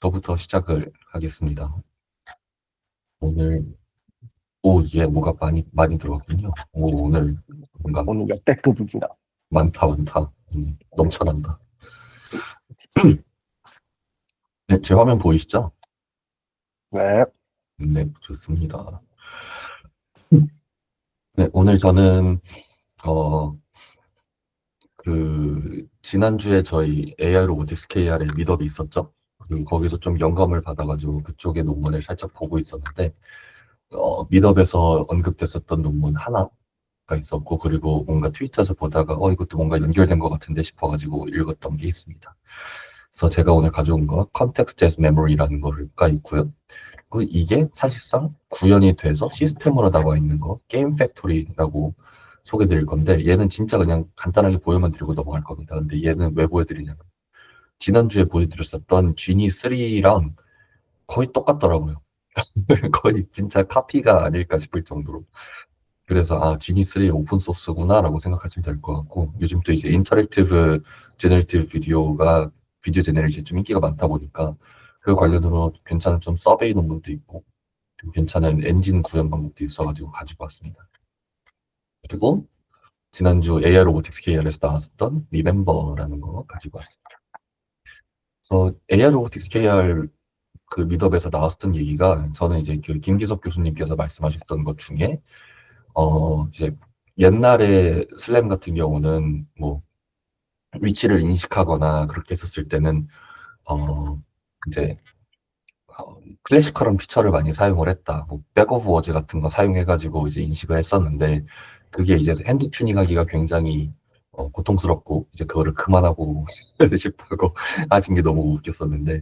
저부터 시작을 하겠습니다. 오늘, 오, 예, 뭐가 많이 들어왔군요. 오, 오늘 뭔가 오늘 역대급입니다. 많다, 많다. 넘쳐난다. 네, 제 화면 보이시죠? 네. 네, 좋습니다. 네, 오늘 저는, 어, 지난주에 저희 AI 로보틱스 KR의 미덕이 있었죠? 그리고 거기서 좀 영감을 받아가지고 그쪽의 논문을 살짝 보고 있었는데, 미덕에서 언급됐었던 논문 하나가 있었고, 그리고 뭔가 트위터에서 보다가, 이것도 뭔가 연결된 것 같은데 싶어가지고 읽었던 게 있습니다. 그래서 제가 오늘 가져온 거, Context as Memory라는 거가 있고요. 그 이게 사실상 구현이 돼서 시스템으로 나와 있는 거, 게임 팩토리라고 소개드릴 건데, 얘는 진짜 그냥 간단하게 보여만 드리고 넘어갈 겁니다. 근데 얘는 왜 보여드리냐면, 지난주에 보여드렸었던 지니 3랑 거의 똑같더라고요. 거의 진짜 카피가 아닐까 싶을 정도로. 그래서 지니3 오픈 소스구나라고 생각하시면 될 것 같고, 요즘 또 이제 인터랙티브 제너레이티브 비디오가 비디오 제너레이션이 좀 인기가 많다 보니까 그 관련으로 괜찮은 좀 서베이 논문도 있고 좀 괜찮은 엔진 구현 방법도 있어가지고 가지고 왔습니다. 그리고 지난주 AI 로보틱스 KR에서 나왔었던 리멤버라는 거 가지고 왔습니다. 그래서 AI 로보틱스 KR 그 미드업에서 나왔었던 얘기가, 저는 이제 그 김기석 교수님께서 말씀하셨던 것 중에 이제 옛날에 슬램 같은 경우는 뭐 위치를 인식하거나 그렇게 했었을 때는 어 이제 클래시컬한 피처를 많이 사용을 했다. 뭐 백 오브 워즈 같은 거 사용해가지고 이제 인식을 했었는데, 그게 이제 핸드 튜닝하기가 굉장히 고통스럽고 이제 그거를 그만하고 싶다고 하신 게 너무 웃겼었는데,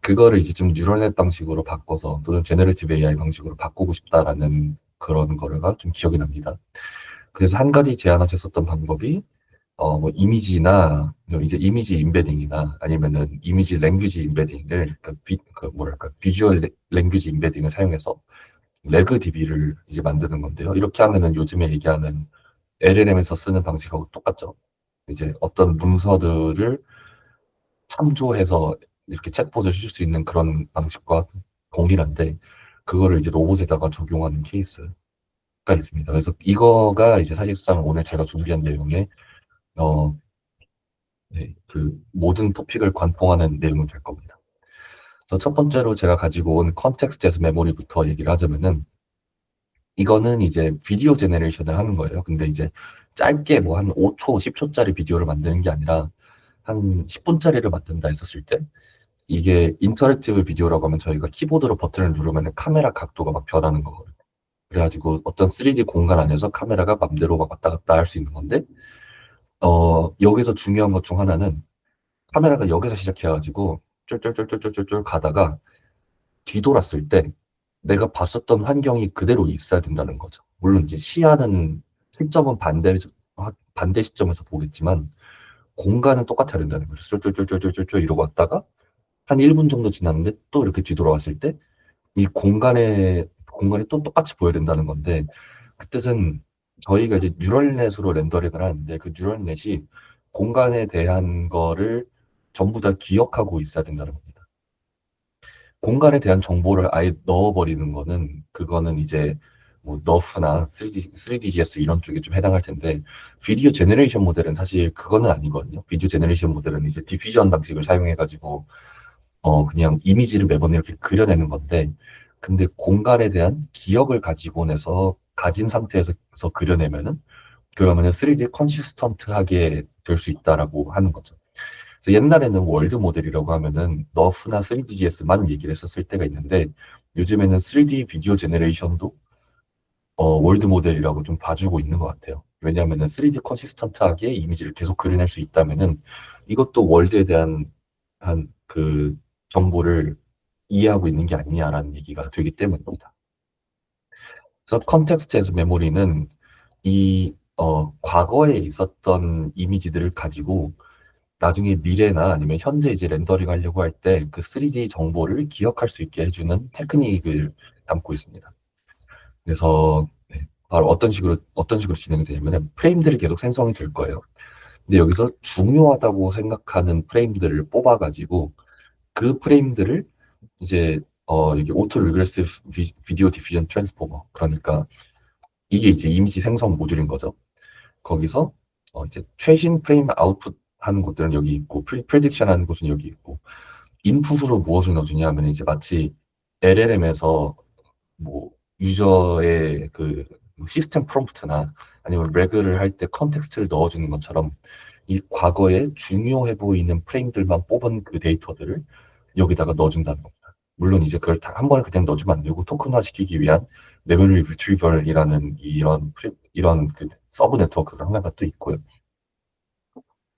그거를 이제 좀 뉴럴넷 방식으로 바꿔서 또는 제너레이티브 AI 방식으로 바꾸고 싶다라는 그런 거가 좀 기억이 납니다. 그래서 한 가지 제안하셨었던 방법이 뭐 이미지나 이제 이미지 임베딩이나 아니면은 이미지 랭귀지 임베딩을, 뭐랄까 비주얼 랭귀지 임베딩을 사용해서 레그 DB를 이제 만드는 건데요. 이렇게 하면은 요즘에 얘기하는 LLM에서 쓰는 방식하고 똑같죠. 이제 어떤 문서들을 참조해서 이렇게 챗봇을 쓸 수 있는 그런 방식과 동일한데, 그거를 이제 로봇에다가 적용하는 케이스가 있습니다. 그래서 이거가 이제 사실상 오늘 제가 준비한 내용의 어, 네, 그 모든 토픽을 관통하는 내용이 될 겁니다. 그래서 첫 번째로 제가 가지고 온 컨텍스트 에서 메모리부터 얘기를 하자면은, 이거는 이제 비디오 제너레이션을 하는 거예요. 근데 이제 짧게 뭐 한 5초, 10초짜리 비디오를 만드는 게 아니라 한 10분짜리를 만든다 했었을 때, 이게 인터랙티브 비디오라고 하면 저희가 키보드로 버튼을 누르면 카메라 각도가 막 변하는 거거든요. 그래가지고 어떤 3D 공간 안에서 카메라가 맘대로 막 왔다 갔다 할 수 있는 건데, 여기서 중요한 것 중 하나는, 카메라가 여기서 시작해가지고 쫄쫄쫄쫄쫄쫄 가다가 뒤돌았을 때 내가 봤었던 환경이 그대로 있어야 된다는 거죠. 물론 이제 시야는 시점은 반대 시점에서 보겠지만 공간은 똑같아야 된다는 거죠. 쫄쫄쫄쫄쫄쫄 이러고 왔다가 한 1분 정도 지났는데 또 이렇게 뒤돌아왔을 때 이 공간이 또 똑같이 보여야 된다는 건데, 그 뜻은 저희가 이제 뉴럴넷으로 렌더링을 하는데 그 뉴럴넷이 공간에 대한 거를 전부 다 기억하고 있어야 된다는 겁니다. 공간에 대한 정보를 아예 넣어버리는 거는, 그거는 이제 뭐 너프나 3DGS 이런 쪽에 좀 해당할 텐데, 비디오 제너레이션 모델은 사실 그거는 아니거든요. 비디오 제너레이션 모델은 이제 디퓨전 방식을 사용해가지고 그냥 이미지를 매번 이렇게 그려내는 건데, 근데 공간에 대한 기억을 가지고 내서 가진 상태에서 그려내면은, 그러면은 3D 컨시스턴트하게 될 수 있다라고 하는 거죠. 그래서 옛날에는 월드 모델이라고 하면은 너프나 3DGS만 얘기를 했었을 때가 있는데, 요즘에는 3D 비디오 제너레이션도 월드 모델이라고 좀 봐주고 있는 것 같아요. 왜냐하면은 3D 컨시스턴트하게 이미지를 계속 그려낼 수 있다면은 이것도 월드에 대한 한 정보를 이해하고 있는 게 아니냐라는 얘기가 되기 때문입니다. 그래서 컨텍스트에서 메모리는 과거에 있었던 이미지들을 가지고 나중에 미래나 아니면 현재 이제 렌더링 하려고 할 때 그 3D 정보를 기억할 수 있게 해주는 테크닉을 담고 있습니다. 그래서 바로 어떤 식으로 진행이 되냐면, 프레임들이 계속 생성이 될 거예요. 근데 여기서 중요하다고 생각하는 프레임들을 뽑아가지고 그 프레임들을 이제 이게 오토 리그레시브 비디오 디퓨전 트랜스포머, 그러니까 이게 이제 이미지 생성 모듈인 거죠. 거기서 이제 최신 프레임 아웃풋 하는 곳들은 여기 있고, 프리딕션 하는 곳은 여기 있고, 인풋으로 무엇을 넣어주냐 하면 이제 마치 LLM에서 뭐 유저의 그 시스템 프롬프트나 아니면 레그를 할 때 컨텍스트를 넣어주는 것처럼 이 과거에 중요해 보이는 프레임들만 뽑은 그 데이터들을 여기다가 넣어준다는 겁니다. 물론 이제 그걸 다 한 번에 그냥 넣어주면 안 되고 토큰화 시키기 위한 메모리 리트리벌이라는 이런 그 서브 네트워크가 하나가 또 있고요.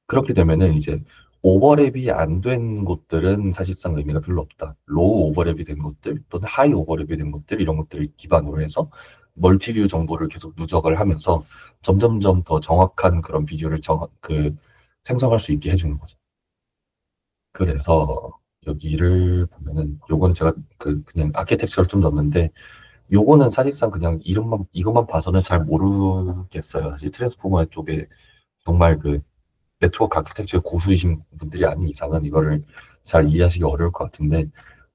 그렇게 되면은 이제 오버랩이 안 된 곳들은 사실상 의미가 별로 없다. 로우 오버랩이 된 곳들 또는 하이 오버랩이 된 곳들, 이런 것들을 기반으로 해서 멀티뷰 정보를 계속 누적을 하면서 점점점 더 정확한 그런 비디오를 생성할 수 있게 해주는 거죠. 그래서 여기를 보면은 요거는 제가 그냥 아키텍처를 좀 넣었는데, 요거는 사실상 그냥 이름만 이것만 봐서는 잘 모르겠어요. 사실 트랜스포머 쪽에 정말 그 네트워크 아키텍처의 고수이신 분들이 아닌 이상은 이거를 잘 이해하시기 어려울 것 같은데,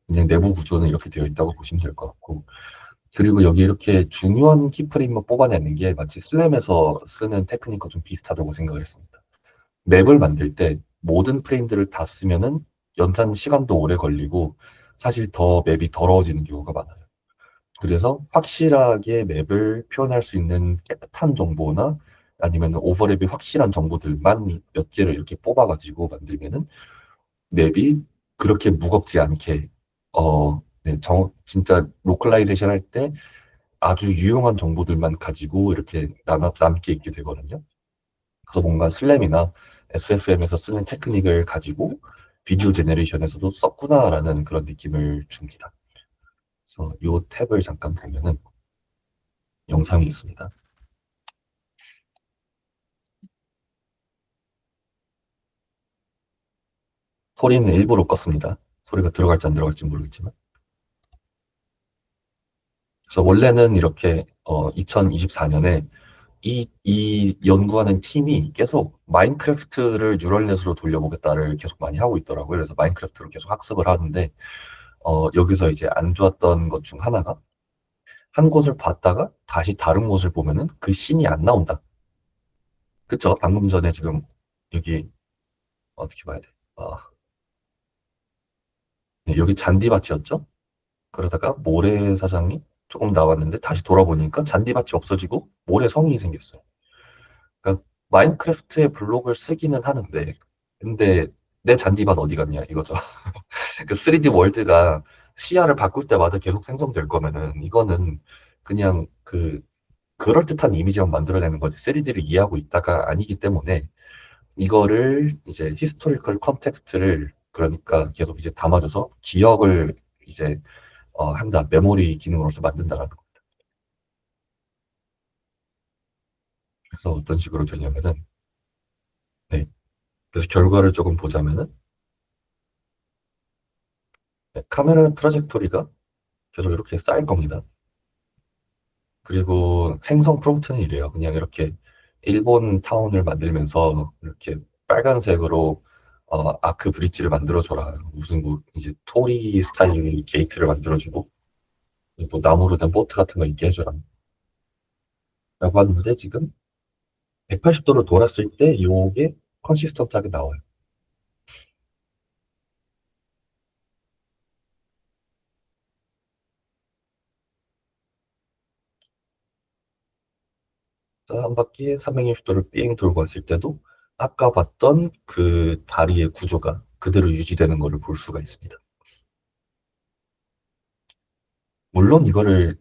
그냥 내부 구조는 이렇게 되어 있다고 보시면 될 것 같고, 그리고 여기 이렇게 중요한 키프레임만 뽑아내는 게 마치 슬램에서 쓰는 테크닉과 좀 비슷하다고 생각을 했습니다. 맵을 만들 때 모든 프레임들을 다 쓰면은 연산 시간도 오래 걸리고 사실 더 맵이 더러워지는 경우가 많아요. 그래서 확실하게 맵을 표현할 수 있는 깨끗한 정보나 아니면 오버랩이 확실한 정보들만 몇 개를 이렇게 뽑아가지고 만들면은 맵이 그렇게 무겁지 않게 네, 진짜 로컬라이제이션 할 때 아주 유용한 정보들만 가지고 이렇게 남게 있게 되거든요. 그래서 뭔가 슬램이나 SFM에서 쓰는 테크닉을 가지고 비디오 제네레이션에서도 썼구나라는 그런 느낌을 줍니다. 그래서 이 탭을 잠깐 보면은 영상이 있습니다. 소리는 일부러 껐습니다. 소리가 들어갈지 안 들어갈지 모르겠지만. 그래서 원래는 이렇게 2024년에 이 연구하는 팀이 계속 마인크래프트를 뉴럴넷으로 돌려보겠다를 계속 많이 하고 있더라고요. 그래서 마인크래프트로 계속 학습을 하는데 여기서 이제 안 좋았던 것 중 하나가, 한 곳을 봤다가 다시 다른 곳을 보면은 그 씬이 안 나온다. 그쵸? 방금 전에 지금 여기 어떻게 봐야 돼? 네, 여기 잔디밭이었죠? 그러다가 모래사장이 조금 나왔는데 다시 돌아보니까 잔디밭이 없어지고 모래성이 생겼어요. 그러니까 마인크래프트의 블록을 쓰기는 하는데, 근데 내 잔디밭 어디 갔냐 이거죠. 그 3D 월드가 시야를 바꿀 때마다 계속 생성될 거면은 이거는 그냥 그럴듯한 이미지만 만들어내는 거지 3D를 이해하고 있다가 아니기 때문에, 이거를 이제 히스토리컬 컨텍스트를 그러니까 계속 이제 담아줘서 기억을 이제 한다, 메모리 기능으로서 만든다라는 거. 그래서 어떤 식으로 되냐면은, 네, 그래서 결과를 조금 보자면은, 네, 카메라 트라젝토리가 계속 이렇게 쌓일 겁니다. 그리고 생성 프롬프트는 이래요. 그냥 이렇게 일본 타운을 만들면서 이렇게 빨간색으로 아크 브릿지를 만들어줘라. 무슨 뭐 이제 토리 스타일의 게이트를 만들어주고 또 나무로 된 보트 같은 거 있게 해줘라. 라고 하는데 지금 180도로 돌았을 때 요게 컨시스턴트하게 나와요. 한 바퀴에 360도를 삥 돌고 왔을 때도 아까 봤던 그 다리의 구조가 그대로 유지되는 것을 볼 수가 있습니다. 물론 이거를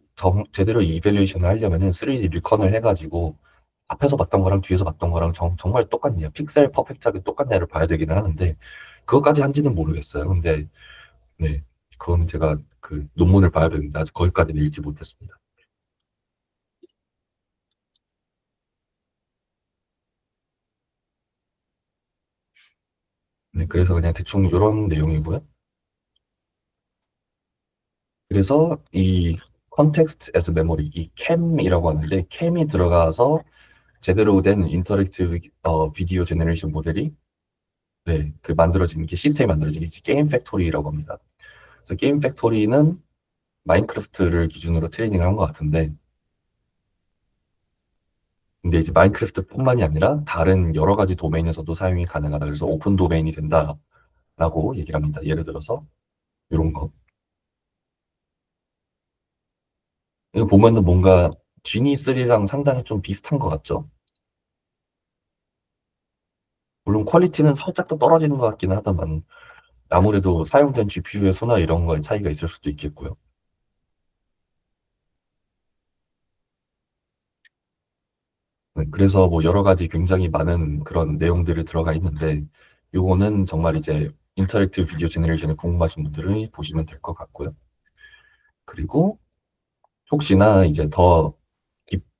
제대로 이밸류에이션을 하려면은 3D 리컨을 해가지고 앞에서 봤던 거랑 뒤에서 봤던 거랑 정말 똑같냐, 픽셀 퍼펙트하게 똑같냐를 봐야 되기는 하는데 그것까지 한지는 모르겠어요. 근데 네, 그건 제가 그 논문을 봐야 되는데 아직 거기까지는 읽지 못했습니다. 네, 그래서 그냥 대충 이런 내용이고요. 그래서 이 context as memory, 이 캠이라고 하는데, 캠이 들어가서 제대로 된 인터랙티브 비디오 제너레이션 모델이 네, 그 만들어진 게 시스템이 만들어진 게 게임 팩토리라고 합니다. 그래서 게임 팩토리는 마인크래프트를 기준으로 트레이닝을 한 것 같은데, 근데 이제 마인크래프트뿐만이 아니라 다른 여러 가지 도메인에서도 사용이 가능하다. 그래서 오픈 도메인이 된다라고 얘기를 합니다. 예를 들어서 이런 거. 이거 보면은 뭔가 지니3랑 상당히 좀 비슷한 것 같죠? 물론 퀄리티는 살짝 더 떨어지는 것 같기는 하다만 아무래도 사용된 GPU의 수나 이런 거에 차이가 있을 수도 있겠고요. 네, 그래서 뭐 여러 가지 굉장히 많은 그런 내용들이 들어가 있는데 요거는 정말 이제 인터랙티브 비디오 제너레이션에 궁금하신 분들은 보시면 될 것 같고요. 그리고 혹시나 이제 더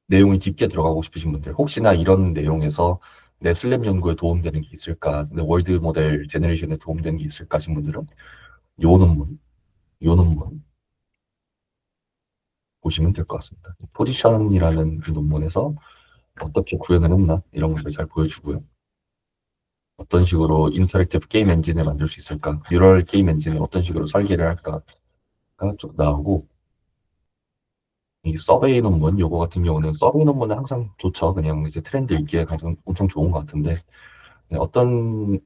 내용이 깊게 들어가고 싶으신 분들, 혹시나 이런 내용에서 내 슬랩 연구에 도움되는 게 있을까, 내 월드 모델 제너레이션에 도움되는 게 있을까 하신 분들은 요 논문, 요 논문 보시면 될 것 같습니다. 포지션이라는 그 논문에서 어떻게 구현을 했나 이런 것들 잘 보여주고요. 어떤 식으로 인터랙티브 게임 엔진을 만들 수 있을까, 뉴럴 게임 엔진을 어떤 식으로 설계를 할까가 쭉 나오고, 이 서베이 논문, 요거 같은 경우는 서베이 논문은 항상 좋죠. 그냥 이제 트렌드 읽기에 가장 엄청 좋은 것 같은데, 네, 어떤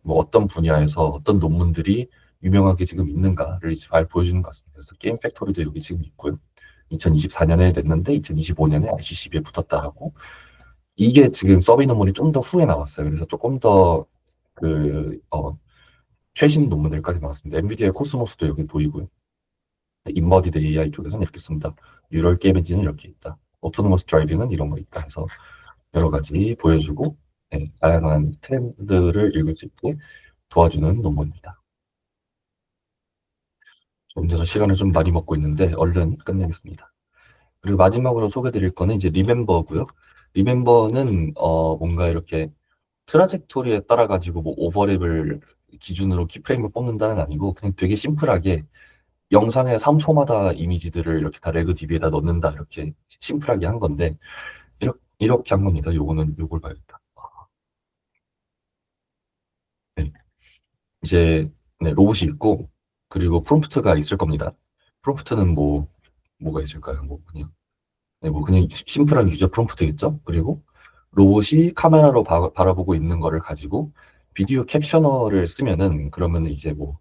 분야에서 어떤 논문들이 유명하게 지금 있는가를 잘 보여주는 것 같습니다. 그래서 게임 팩토리도 여기 지금 있고요. 2024년에 냈는데 2025년에 ICCB에 붙었다라고. 이게 지금 서베이 논문이 좀 더 후에 나왔어요. 그래서 조금 더 그, 최신 논문들까지 나왔습니다. 엔비디아의 코스모스도 여기 보이고요. 인버디드 AI 쪽에서는 이렇게 쓴다. 뉴럴 게임 엔진은 이렇게 있다. 오토노머스 드라이빙은 이런 거 있다 해서 여러 가지 보여주고, 네, 다양한 트렌드를 읽을 수 있게 도와주는 논문입니다. 좀 전에 시간을 좀 많이 먹고 있는데 얼른 끝내겠습니다. 그리고 마지막으로 소개드릴 거는 이제 리멤버고요. 리멤버는 뭔가 이렇게 트라젝토리에 따라 가지고 뭐 오버랩을 기준으로 키프레임을 뽑는다는 아니고 그냥 되게 심플하게 영상의 3초마다 이미지들을 이렇게 다 레그 DB에다 넣는다 이렇게 심플하게 한 건데 이렇게 한 겁니다. 요거는 요걸 봐야겠다. 네. 이제 네, 로봇이 있고 그리고 프롬프트가 있을 겁니다. 프롬프트는 뭐가 있을까요? 뭐 그냥 네, 뭐 그냥 심플한 유저 프롬프트겠죠? 그리고 로봇이 카메라로 바라보고 있는 거를 가지고 비디오 캡셔너를 쓰면은 그러면은 이제 뭐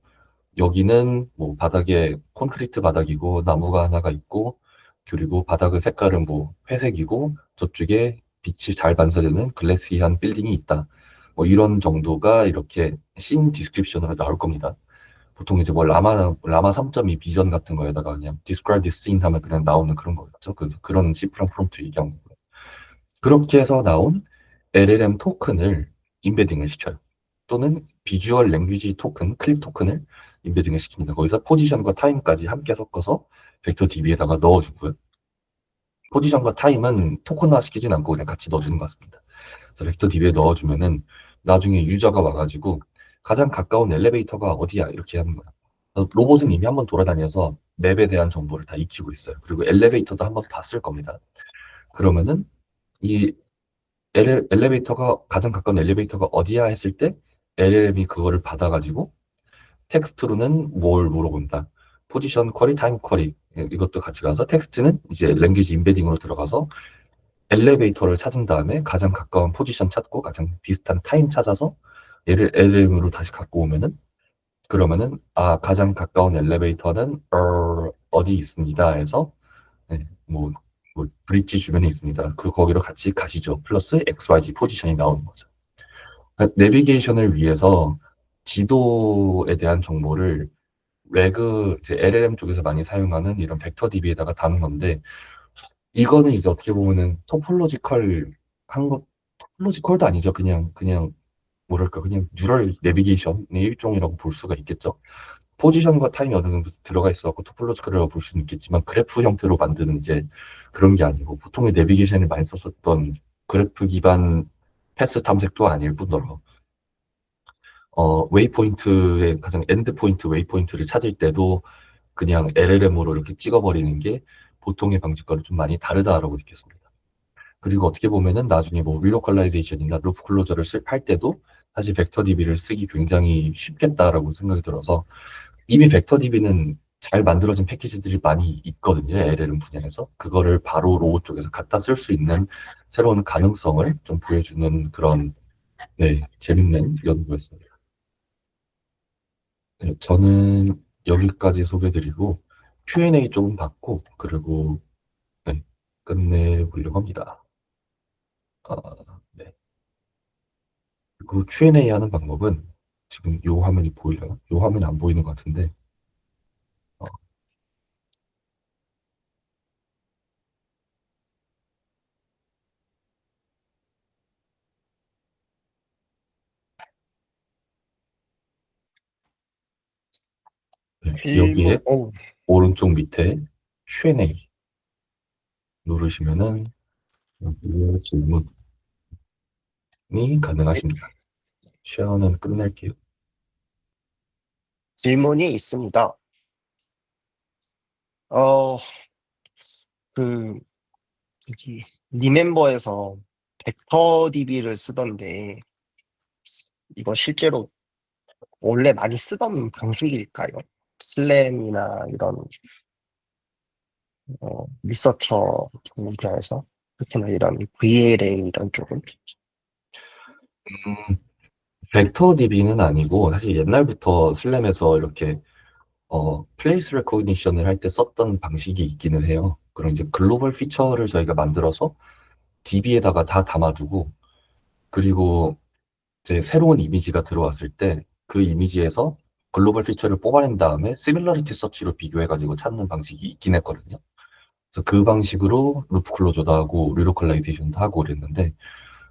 여기는 뭐 바닥에 콘크리트 바닥이고 나무가 하나가 있고 그리고 바닥의 색깔은 뭐 회색이고 저쪽에 빛이 잘 반사되는 글래시한 빌딩이 있다. 뭐 이런 정도가 이렇게 씬 디스크립션으로 나올 겁니다. 보통 이제 뭐 라마 3.2 비전 같은 거에다가 그냥 describe this scene 하면 그냥 나오는 그런 거겠죠. 그래서 그런 심플한 프롬프트 얘기한 거고요. 그렇게 해서 나온 LLM 토큰을 임베딩을 시켜요. 또는 비주얼 랭귀지 토큰, 클립 토큰을 임베딩을 시킵니다. 거기서 포지션과 타임까지 함께 섞어서 벡터 DB에다가 넣어주고요. 포지션과 타임은 토큰화 시키진 않고 그냥 같이 넣어주는 것 같습니다. 그래서 벡터 DB에 넣어주면은 나중에 유저가 와가지고 가장 가까운 엘리베이터가 어디야 이렇게 하는 거야. 로봇은 이미 한번 돌아다녀서 맵에 대한 정보를 다 익히고 있어요. 그리고 엘리베이터도 한번 봤을 겁니다. 그러면은 이 엘리베이터가 가장 가까운 엘리베이터가 어디야 했을 때 LLM이 그거를 받아가지고 텍스트로는 뭘 물어본다. 포지션 쿼리, 타임 쿼리 이것도 같이 가서 텍스트는 이제 랭귀지 임베딩으로 들어가서 엘리베이터를 찾은 다음에 가장 가까운 포지션 찾고 가장 비슷한 타임 찾아서 얘를 LLM으로 다시 갖고 오면은 그러면은 가장 가까운 엘리베이터는 어디 있습니다 해서 네, 뭐 브릿지 주변에 있습니다. 거기로 같이 가시죠. 플러스 XYZ 포지션이 나오는 거죠. 그러니까 내비게이션을 위해서 지도에 대한 정보를 이제 LLM 쪽에서 많이 사용하는 이런 벡터 DB에다가 담은 건데 이거는 이제 어떻게 보면은 토폴로지컬도 아니죠. 그냥 뭐랄까 그냥 뉴럴 내비게이션의 일종이라고 볼 수가 있겠죠. 포지션과 타임이 어느 정도 들어가 있어갖고 토폴로지컬이라고 볼 수는 있겠지만 그래프 형태로 만드는 이제 그런 게 아니고 보통의 내비게이션에 많이 썼었던 그래프 기반 패스 탐색도 아닐 뿐더러 웨이포인트의 가장 엔드 포인트 웨이포인트를 찾을 때도 그냥 LLM으로 이렇게 찍어버리는 게 보통의 방식과는 좀 많이 다르다라고 느꼈습니다. 그리고 어떻게 보면은 나중에 뭐 리로컬라이제이션이나 루프 클로저를 할 때도 사실 벡터 DB를 쓰기 굉장히 쉽겠다라고 생각이 들어서 이미 벡터 DB는 잘 만들어진 패키지들이 많이 있거든요. LLM 분야에서. 그거를 바로 로우 쪽에서 갖다 쓸 수 있는 새로운 가능성을 좀 보여주는 그런, 네, 재밌는 연구였습니다. 네, 저는 여기까지 소개드리고 Q&A 조금 받고 그리고 네, 끝내보려고 합니다. 아, 네. 그 Q&A 하는 방법은 지금 요 화면이 보이려나? 요 화면이 안 보이는 것 같은데 어, 네, 질문, 여기에 오른쪽 밑에 Q&A 누르시면은 여기에 질문이 가능하십니다. 쉐어는 끝낼게요. 질문이 있습니다. 어, 그, 저기, 리멤버에서 벡터 DB를 쓰던데, 이거 실제로 원래 많이 쓰던 방식일까요? 슬램이나 이런, 리서처 분야에서, 특히나 이런 VLA 이런 쪽은. 음, 벡터 DB는 아니고 사실 옛날부터 슬램에서 이렇게 플레이스 레코그니션을 할 때 썼던 방식이 있기는 해요. 그럼 이제 글로벌 피처를 저희가 만들어서 DB에다가 다 담아두고 그리고 이제 새로운 이미지가 들어왔을 때 그 이미지에서 글로벌 피처를 뽑아낸 다음에 시밀러리티 서치로 비교해가지고 찾는 방식이 있긴 했거든요. 그래서 그 방식으로 루프 클로저도 하고 리로컬라이제이션도 하고 그랬는데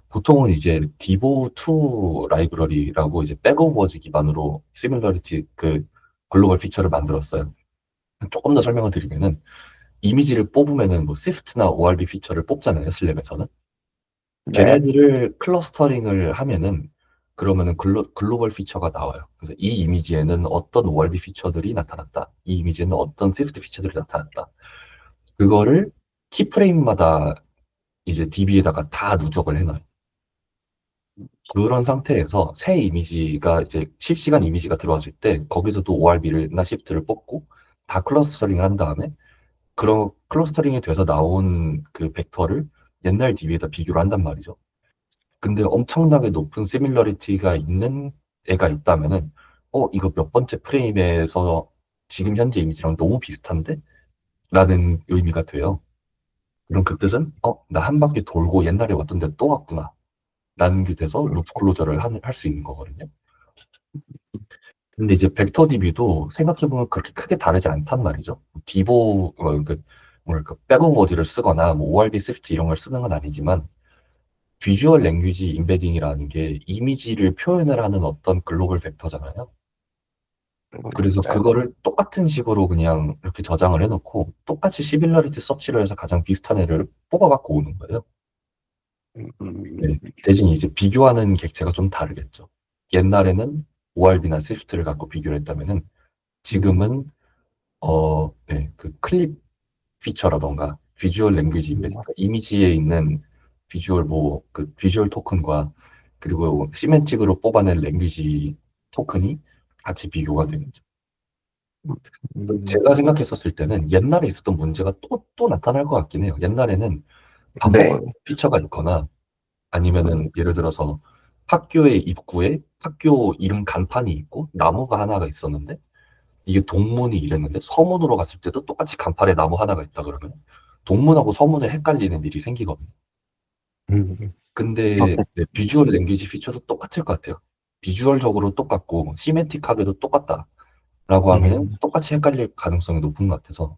보통은 이제 디보2 라이브러리라고 이제 백오버즈 기반으로 시밀러리티 그 글로벌 피처를 만들었어요. 조금 더 설명을 드리면은 이미지를 뽑으면은 뭐 시프트나 ORB 피처를 뽑잖아요, 슬랩에서는. 네. 걔네들을 클러스터링을 하면은 그러면은 글로벌 피처가 나와요. 그래서 이 이미지에는 어떤 ORB 피처들이 나타났다. 이 이미지에는 어떤 시프트 피처들이 나타났다. 그거를 키프레임마다 이제 DB에다가 다 누적을 해놔요. 그런 상태에서 새 이미지가 이제 실시간 이미지가 들어왔을 때 거기서도 ORB나 시프트를 뽑고 다 클러스터링 한 다음에 그런 클러스터링이 돼서 나온 그 벡터를 옛날 DB에다 비교를 한단 말이죠. 근데 엄청나게 높은 시밀러리티가 있는 애가 있다면은 이거 몇 번째 프레임에서 지금 현재 이미지랑 너무 비슷한데? 라는 의미가 돼요. 그럼 그 뜻은 나 한 바퀴 돌고 옛날에 왔던 데 또 왔구나. 라는 게 돼서 루프 클로저를 할 수 있는 거거든요. 근데 이제 벡터 DB도 생각해보면 그렇게 크게 다르지 않단 말이죠. 디보, 뭐랄까, 백오버즈를 쓰거나 뭐 ORB 스위프트 이런 걸 쓰는 건 아니지만 비주얼 랭귀지 임베딩이라는 게 이미지를 표현을 하는 어떤 글로벌 벡터잖아요. 그래서 네. 그거를 똑같은 식으로 그냥 이렇게 저장을 해놓고 똑같이 시밀러리티 서치를 해서 가장 비슷한 애를 뽑아갖고 오는 거예요. 네. 대신 이제 비교하는 객체가 좀 다르겠죠. 옛날에는 ORB나 스위프트를 갖고 비교를 했다면은 지금은 네, 그 클립 피처라던가 비주얼 랭귀지 임베딩, 그러니까 이미지에 있는 비주얼 그 비주얼 토큰과 그리고 시멘틱으로 뽑아낸 랭귀지 토큰이 같이 비교가 되겠죠. 제가 생각했었을 때는 옛날에 있었던 문제가 또 나타날 것 같긴 해요. 옛날에는 네. 반복하는 피처가 있거나 아니면은 예를 들어서 학교의 입구에 학교 이름 간판이 있고 나무가 하나가 있었는데 이게 동문이 이랬는데 서문으로 갔을 때도 똑같이 간판에 나무 하나가 있다 그러면 동문하고 서문을 헷갈리는 일이 생기거든요. 근데 그렇게, 네, 비주얼 랭귀지 피처도 똑같을 것 같아요. 비주얼적으로 똑같고 시멘틱하게도 똑같다라고 하면 똑같이 헷갈릴 가능성이 높은 것 같아서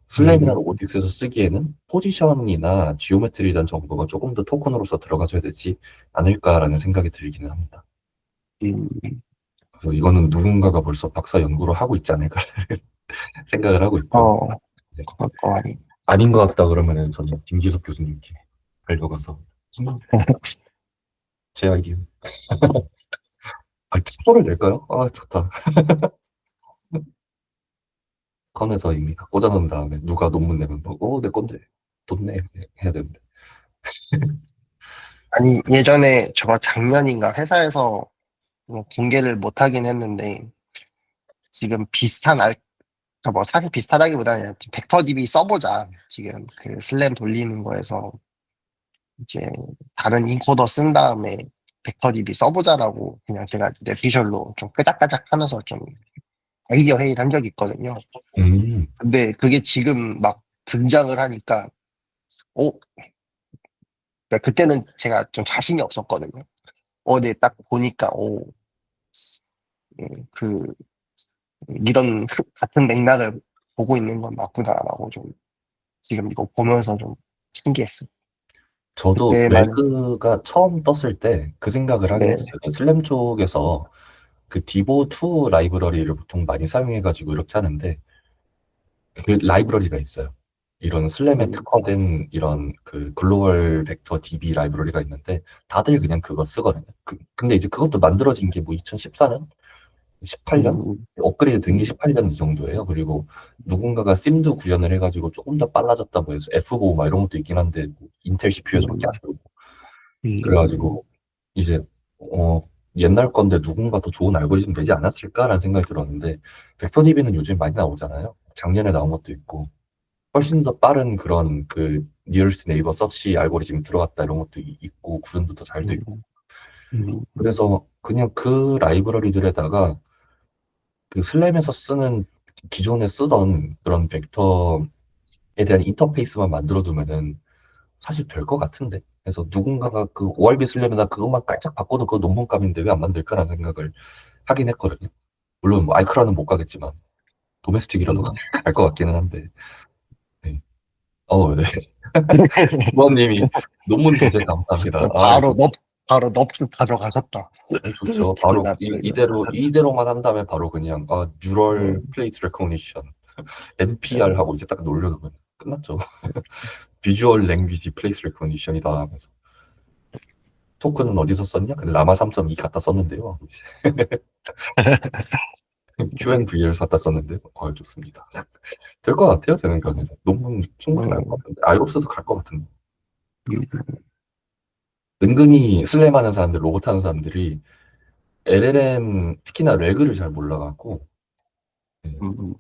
슬램이나 로보틱스에서 쓰기에는 포지션이나 지오메트리에 대한 정보가 조금 더 토큰으로서 들어가줘야 되지 않을까라는 생각이 들기는 합니다. 그래서 이거는 누군가가 벌써 박사 연구를 하고 있지 않을까 생각을 하고 있고요. 어, 네. 그럴 거 아니. 아닌 것 같다 그러면은 저는 김기석 교수님께 알려가서 제 아이디어. 특허를 낼까요? 아, 좋다. 컨에서 이미 다 꽂아놓은 다음에 누가 논문 내면 내 건데 돈 내. 해야 되는데. 아니, 예전에 저 작년인가 회사에서 공개를 못 하긴 했는데, 지금 비슷한 뭐 사실 비슷하다기보다는 벡터 DB 써보자. 지금 그 슬램 돌리는 거에서 이제 다른 인코더 쓴 다음에 벡터 DB 써보자라고 그냥 제가 내피셜로 좀 끄작끄작 하면서 좀 아이디어 회의를 한 적이 있거든요. 음, 근데 그게 지금 막 등장을 하니까, 어, 그러니까 그때는 제가 좀 자신이 없었거든요. 근데 딱 보니까, 그, 이런 같은 맥락을 보고 있는 건 맞구나라고 좀 지금 이거 보면서 좀 신기했어요. 저도 그때만, 레그가 처음 떴을 때 그 생각을 하긴 네, 했어요. 슬램 쪽에서 그 디보2 라이브러리를 보통 많이 사용해가지고 이렇게 하는데, 그 라이브러리가 있어요. 이런 슬램에 음, 특화된 이런 그 글로벌 벡터 DB 라이브러리가 있는데, 다들 그냥 그거 쓰거든요. 근데 이제 그것도 만들어진 게 뭐 2014년? 18년? 음, 업그레이드 된 게 음, 18년 이 정도예요. 그리고 누군가가 심도 구현을 해가지고 조금 더 빨라졌다고 해서 F5 막 이런 것도 있긴 한데, 뭐 인텔 CPU에서밖에 안 음, 되고. 음, 그래가지고 이제 어 옛날 건데 누군가 더 좋은 알고리즘 내지 않았을까라는 생각이 들었는데, 벡터DB는 요즘 많이 나오잖아요. 작년에 나온 것도 있고 훨씬 더 빠른 그런 그 니어스트 네이버 서치 알고리즘 들어갔다 이런 것도 있고 구현도 더 잘 돼 있고. 음, 음, 그래서 그냥 그 라이브러리들에다가 그 슬램에서 쓰는 기존에 쓰던 그런 벡터에 대한 인터페이스만 만들어두면은 사실 될 것 같은데. 그래서 누군가가 그 ORB 쓰려면 그것만 깔짝 바꿔도 그 논문감인데 왜 안 만들까라는 생각을 하긴 했거든요. 물론 뭐 아이크라는 못 가겠지만 도메스틱이라도 음. 갈 것 같기는 한데. 네. 네. 부모님이 논문 주제 감사합니다. 바로 바로 넙죽 가져가셨다. 좋죠. 큰일 바로 났다, 이거. 이대로만 한 다음에 바로 그냥 뉴럴 음, 플레이스 레코니션 음, NPR 하고 이제 딱 놀려놓으면 끝났죠. 비주얼 랭귀지 플레이스 레코니션이다 하면서 토큰은 어디서 썼냐? 근데 라마 3.2 갖다 썼는데요. QNV를 갖다 썼는데 좋습니다. 될 것 같아요. 되는 거는 논문 충분히 날 것 음, 같은데 아이옵스도 갈 것 같은데. 음, 은근히 슬램 하는 사람들, 로봇 하는 사람들이 LLM 특히나 레그를 잘 몰라갖고 네, 음,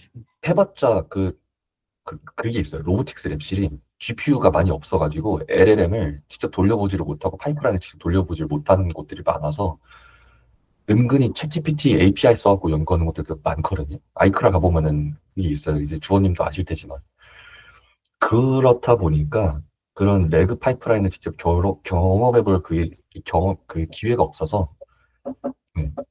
해봤자 그게 있어요. 로보틱스 랩실이 GPU가 많이 없어가지고 LLM을 직접 돌려보지를 못하고 파이프라인을 직접 돌려보지를 못하는 곳들이 많아서 은근히 챗GPT API 써갖고 연구하는 것들도 많거든요. 아이크라 가보면은 이게 있어요. 이제 주원님도 아실 테지만. 그렇다 보니까 그런 레그 파이프라인을 직접 경험해볼 그 기회가 없어서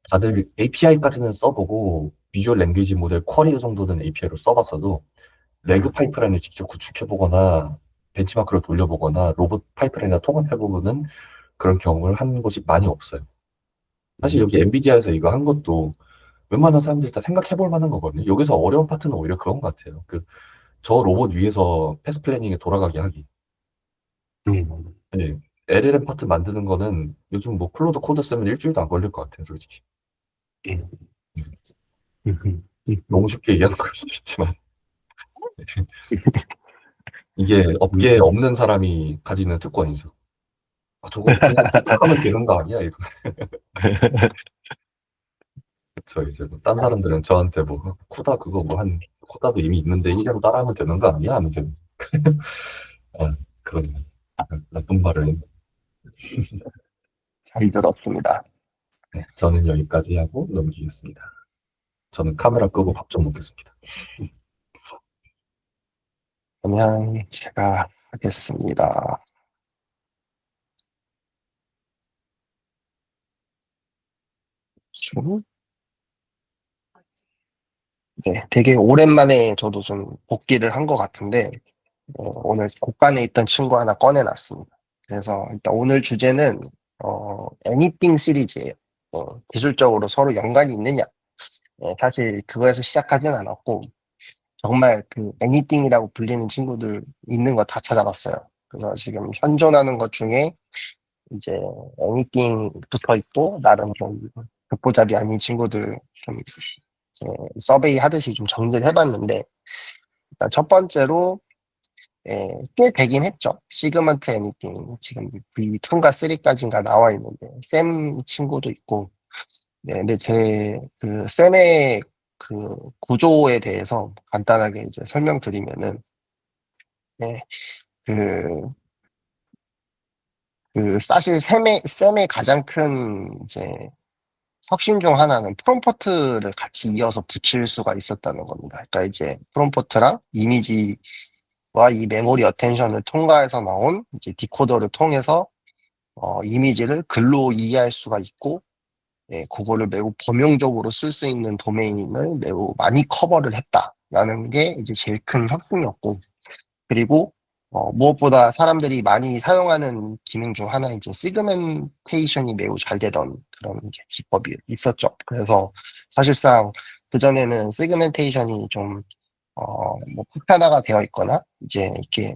다들 API까지는 써보고 비주얼 랭귀지 모델 쿼리 정도는 API로 써봤어도 레그 파이프라인을 직접 구축해보거나 벤치마크를 돌려보거나 로봇 파이프라인과 통합해보는 그런 경험을 한 곳이 많이 없어요. 사실 여기 엔비디아에서 이거 한 것도 웬만한 사람들이 다 생각해볼 만한 거거든요. 여기서 어려운 파트는 오히려 그런 것 같아요. 저 로봇 위에서 패스 플래닝에 돌아가게 하기. 음, 네. LLM 파트 만드는 거는 요즘 뭐 클로드 코드 쓰면 일주일도 안 걸릴 것 같아요, 솔직히. 음, 음. 음, 너무 쉽게 얘기하는 걸 수도 있지만. 이게 음, 업계에 없는 사람이 가지는 특권이죠. 저거 그냥 입력하면 되는 거 아니야? 이거. 그쵸, 이제 뭐, 딴 사람들은 저한테 뭐, 쿠다 그거 뭐 쿠다도 이미 있는데 이대로 따라하면 되는 거 아니야? 하면 되는. 그런 나쁜 말을. 잘 들었습니다. 네, 저는 여기까지 하고 넘기겠습니다. 저는 카메라 끄고 밥 좀 먹겠습니다. 그러면 제가 하겠습니다. 좀, 네, 되게 오랜만에 저도 좀 복귀를 한 것 같은데, 오늘 곳간에 있던 친구 하나 꺼내놨습니다. 그래서 일단 오늘 주제는 애니띵 시리즈예요. 기술적으로 서로 연관이 있느냐? 사실 그거에서 시작하진 않았고 정말 그 애니띵이라고 불리는 친구들 있는 거 다 찾아봤어요. 그래서 지금 현존하는 것 중에 이제 애니띵 붙어 있고 나름 좀 듣보잡이 아닌 친구들 좀 이제 서베이 하듯이 좀 정리를 해봤는데 일단 첫 번째로 꽤 되긴 했죠. 시그먼트 애니띵 지금 V2인가 3까지인가 나와 있는데 샘 친구도 있고 네, 근데 제 그 쌤의 그 구조에 대해서 간단하게 이제 설명드리면은, 네, 그, 사실 쌤의 가장 큰 이제 혁신 중 하나는 프롬프트를 같이 이어서 붙일 수가 있었다는 겁니다. 그러니까 이제 프롬프트랑 이미지와 이 메모리 어텐션을 통과해서 나온 이제 디코더를 통해서 이미지를 글로 이해할 수가 있고, 예, 그거를 매우 범용적으로 쓸 수 있는 도메인을 매우 많이 커버를 했다라는 게 이제 제일 큰 혁신이었고, 그리고 무엇보다 사람들이 많이 사용하는 기능 중 하나 이제 시그멘테이션이 매우 잘 되던 그런 이제 기법이 있었죠. 그래서 사실상 그전에는 시그멘테이션이 좀 뭐 보편화가 되어 있거나 이제 이렇게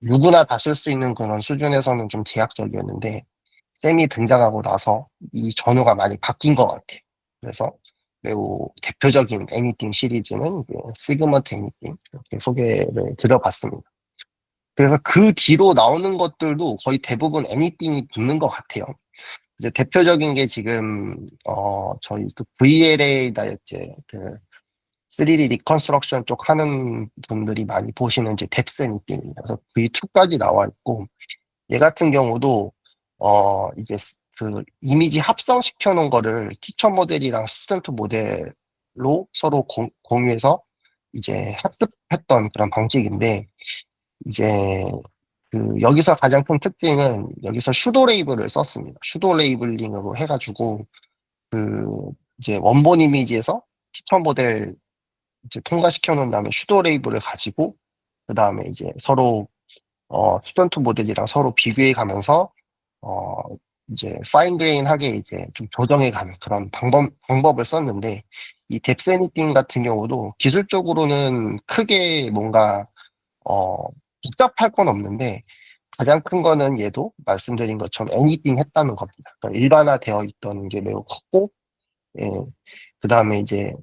누구나 다 쓸 수 있는 그런 수준에서는 좀 제약적이었는데 쌤이 등장하고 나서 이 전후가 많이 바뀐 것 같아요. 그래서 매우 대표적인 애니띵 시리즈는 이제 시그먼트 애니띵 이렇게 소개를 드려봤습니다. 그래서 그 뒤로 나오는 것들도 거의 대부분 애니띵이 붙는 것 같아요. 이제 대표적인 게 지금 저희 그 VLA나 이제 그 3D 리컨스트럭션 쪽 하는 분들이 많이 보시는 이제 뎁스 애니띵 그래서 V2까지 나와 있고 얘 같은 경우도 이제 그 이미지 합성시켜 놓은 거를 티처 모델이랑 스튜던트 모델로 서로 공유해서 이제 학습했던 그런 방식인데 이제 그 여기서 가장 큰 특징은 여기서 슈도 레이블을 썼습니다. 슈도 레이블링으로 해가지고 그 이제 원본 이미지에서 티처 모델 이제 통과시켜 놓은 다음에 슈도 레이블을 가지고 그 다음에 이제 서로 스턴트 모델이랑 서로 비교해 가면서 어 이제 파인 그레인하게 이제 좀 조정해 가는 그런 방법을 썼는데 이 뎁스애니띵 같은 경우도 기술적으로는 크게 뭔가 어 복잡할 건 없는데 가장 큰 거는 얘도 말씀드린 것처럼 애니띵 했다는 겁니다. 그러니까 일반화되어 있던 게 매우 컸고 예. 그 다음에 이제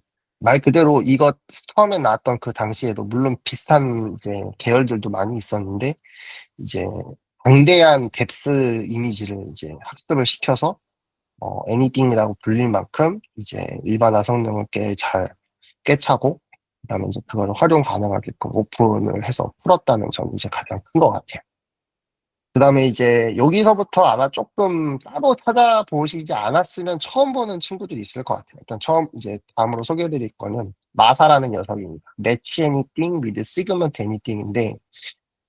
말 그대로 이거 처음에 나왔던 그 당시에도 물론 비슷한 이제 계열들도 많이 있었는데 이제 방대한 뎁스 이미지를 이제 학습을 시켜서 애니띵이라고 불릴 만큼 이제 일반화 성능을 꿰차고 그다음에 이제 그걸 활용 가능하게끔 오픈을 해서 풀었다는 점이 이제 가장 큰 것 같아요. 그다음에 이제 여기서부터 아마 조금 따로 찾아보시지 않았으면 처음 보는 친구들이 있을 것 같아요. 일단 처음 이제 다음으로 소개해드릴 거는 마사라는 녀석입니다. 매치 애니띵 위드 시그먼트 애니띵인데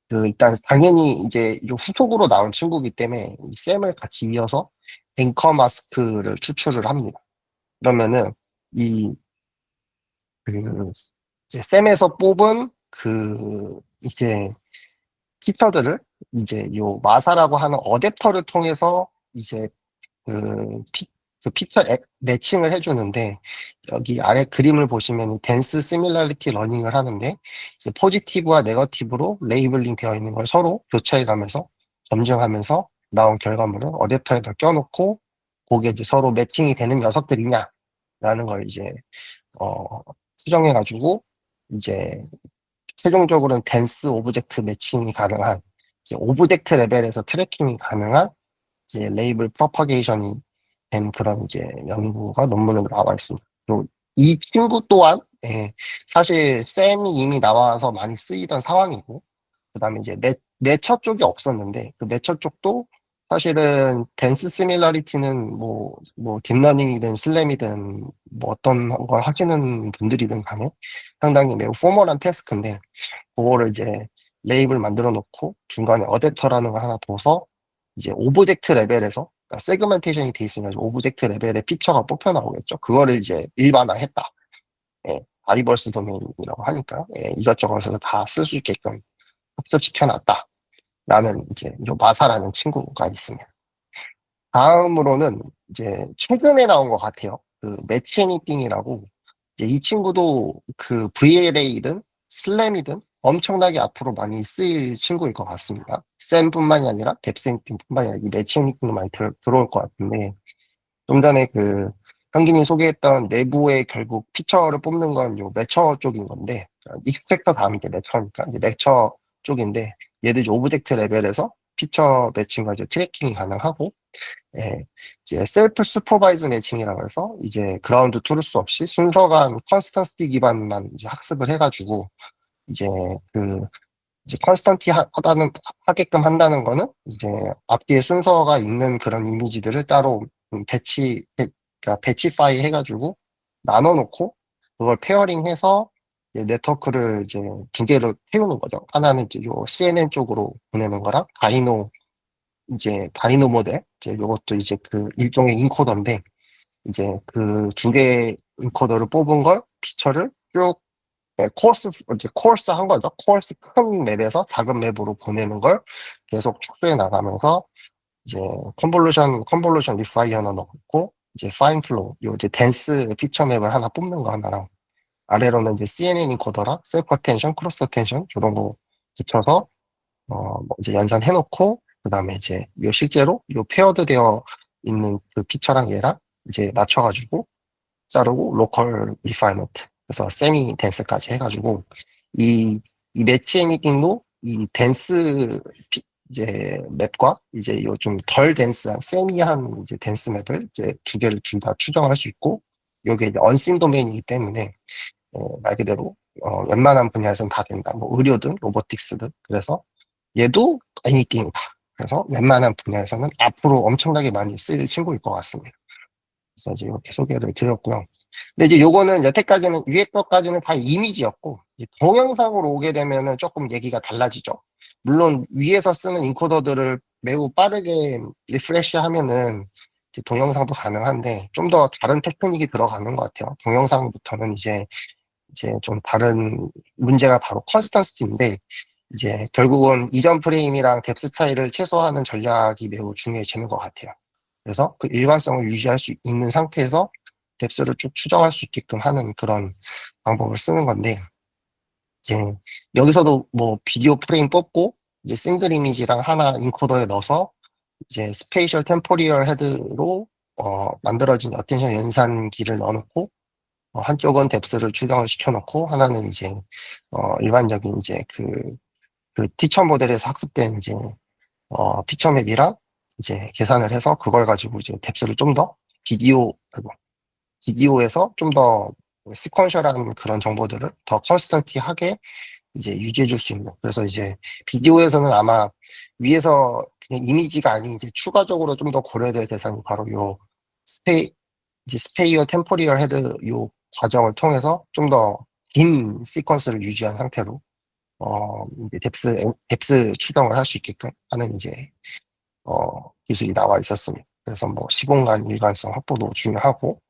그 일단 당연히 이제 이 후속으로 나온 친구이기 때문에 이 셈을 같이 이어서 앵커 마스크를 추출을 합니다. 그러면은 이 그 이제 셈에서 뽑은 그 이제 피처들을 이제 요 마사라고 하는 어댑터를 통해서 이제 그, 그 피처 매칭을 해주는데 여기 아래 그림을 보시면 댄스 시밀러리티 러닝을 하는데 이제 포지티브와 네거티브로 레이블링 되어 있는 걸 서로 교차해 가면서 검증하면서 나온 결과물을 어댑터에다 껴놓고 그게 이제 서로 매칭이 되는 녀석들이냐라는 걸 이제 수정해 가지고 이제 최종적으로는 댄스 오브젝트 매칭이 가능한 이제 오브젝트 레벨에서 트래킹이 가능한 이제 레이블 프로파게이션이 된 그런 이제 연구가 논문으로 나와 있습니다. 그리고 이 친구 또한 사실 쌤이 이미 나와서 많이 쓰이던 상황이고 그다음에 이제 내처 쪽이 없었는데 그 내처 쪽도 사실은 댄스 시밀러리티는 뭐 딥러닝이든 슬램이든 뭐 어떤 걸 하시는 분들이든 간에 상당히 매우 포멀한 태스크인데 그거를 이제 레이블 만들어 놓고 중간에 어댑터라는 걸 하나 둬서 이제 오브젝트 레벨에서 그러니까 세그멘테이션이 돼 있으면 오브젝트 레벨의 피처가 뽑혀 나오겠죠. 그거를 이제 일반화했다. 예, 아리버스 도메인이라고 하니까 이것저것을 다 쓸 수 있게끔 학습시켜 놨다라는 이제 요 마사라는 친구가 있습니다. 다음으로는 이제 최근에 나온 것 같아요. 그 매치 애니띵이라고 이제 이 친구도 그 VLA든 슬램이든 엄청나게 앞으로 많이 쓰일 친구일 것 같습니다. 쌤뿐만이 아니라 뎁스 애니띵뿐만이 아니라 이 매치 애니띵도 많이 들어올 것 같은데 좀 전에 그 현gin이 소개했던 내부에 결국 피처를 뽑는 건 요 매처 쪽인 건데 익스펙터 다음이 이제 매처니까 이제 매처 쪽인데 얘도 이제 오브젝트 레벨에서 피처 매칭과 이제 트래킹이 가능하고 예, 이제 셀프 슈퍼바이즈 매칭이라고 해서 이제 그라운드 트루스 없이 순서간 컨스턴시 기반만 이제 학습을 해가지고 이제 그 이제 컨스턴티 하게끔 한다는 거는 이제 앞뒤에 순서가 있는 그런 이미지들을 따로 그러니까 배치파이 해가지고 나눠놓고 그걸 페어링해서 이제 네트워크를 이제 두 개로 태우는 거죠. 하나는 이제 요 CNN 쪽으로 보내는 거랑 다이노 모델 이제 요것도 이제 그 일종의 인코더인데 이제 그 두 개의 인코더를 뽑은 걸 피처를 쭉 이제 코러스 한 거죠. 코러스 큰 맵에서 작은 맵으로 보내는 걸 계속 축소해 나가면서 이제 컨볼루션 리파이 하나 넣고 이제 파인 플로우 요 이제 댄스 피처 맵을 하나 뽑는 거 하나랑 아래로는 이제 CNN 인코더랑 셀프 어텐션, 크로스 어텐션 이런 거 붙여서 뭐 이제 연산해놓고 그다음에 이제 요 실제로 요 페어드 되어 있는 그 피처랑 얘랑 이제 맞춰가지고 자르고 로컬 리파이먼트 그래서 세미 댄스까지 해가지고 이 매치 애니띵도 이 댄스 이제 맵과 이제 요 좀 덜 댄스한 세미한 이제 댄스 맵을 이제 두 개를 둘 다 추정할 수 있고 요게 이제 언씬 도메인이기 때문에 말 그대로 웬만한 분야에서는 다 된다. 뭐 의료든 로보틱스든 그래서 얘도 애니띵이다. 그래서 웬만한 분야에서는 앞으로 엄청나게 많이 쓰일 친구일 것 같습니다. 그래서 이제 이렇게 소개를 드렸고요. 근데 이제 요거는 여태까지는 위에 것까지는 다 이미지였고 이제 동영상으로 오게 되면은 조금 얘기가 달라지죠. 물론 위에서 쓰는 인코더들을 매우 빠르게 리프레시하면은 이제 동영상도 가능한데 좀 더 다른 테크닉이 들어가는 것 같아요. 동영상부터는 이제 좀 다른 문제가 바로 컨스턴시티인데 이제 결국은 이전 프레임이랑 뎁스 차이를 최소화하는 전략이 매우 중요해지는 것 같아요. 그래서 그 일관성을 유지할 수 있는 상태에서 뎁스를 쭉 추정할 수 있게끔 하는 그런 방법을 쓰는 건데 이제 여기서도 뭐 비디오 프레임 뽑고 이제 싱글 이미지랑 하나 인코더에 넣어서 이제 스페이셜 템포리얼 헤드로 만들어진 어텐션 연산기를 넣어놓고 한쪽은 뎁스를 추정을 시켜놓고 하나는 이제 일반적인 이제 그 티처 모델에서 학습된 이제 피처 맵이랑 이제 계산을 해서 그걸 가지고 이제 뎁스를 좀 더 아이고, 비디오에서 좀 더 시퀀셜한 그런 정보들을 더 컨스턴티하게 이제 유지해 줄 수 있는. 그래서 이제 비디오에서는 아마 위에서 그냥 이미지가 아닌 이제 추가적으로 좀 더 고려될 대상이 바로 요 이제 스페이어 템포리얼 헤드 요 과정을 통해서 좀 더 긴 시퀀스를 유지한 상태로 이제 뎁스 추정을 할 수 있게끔 하는 이제 기술이 나와 있었습니다. 그래서 뭐 시공간 일관성 확보도 중요하고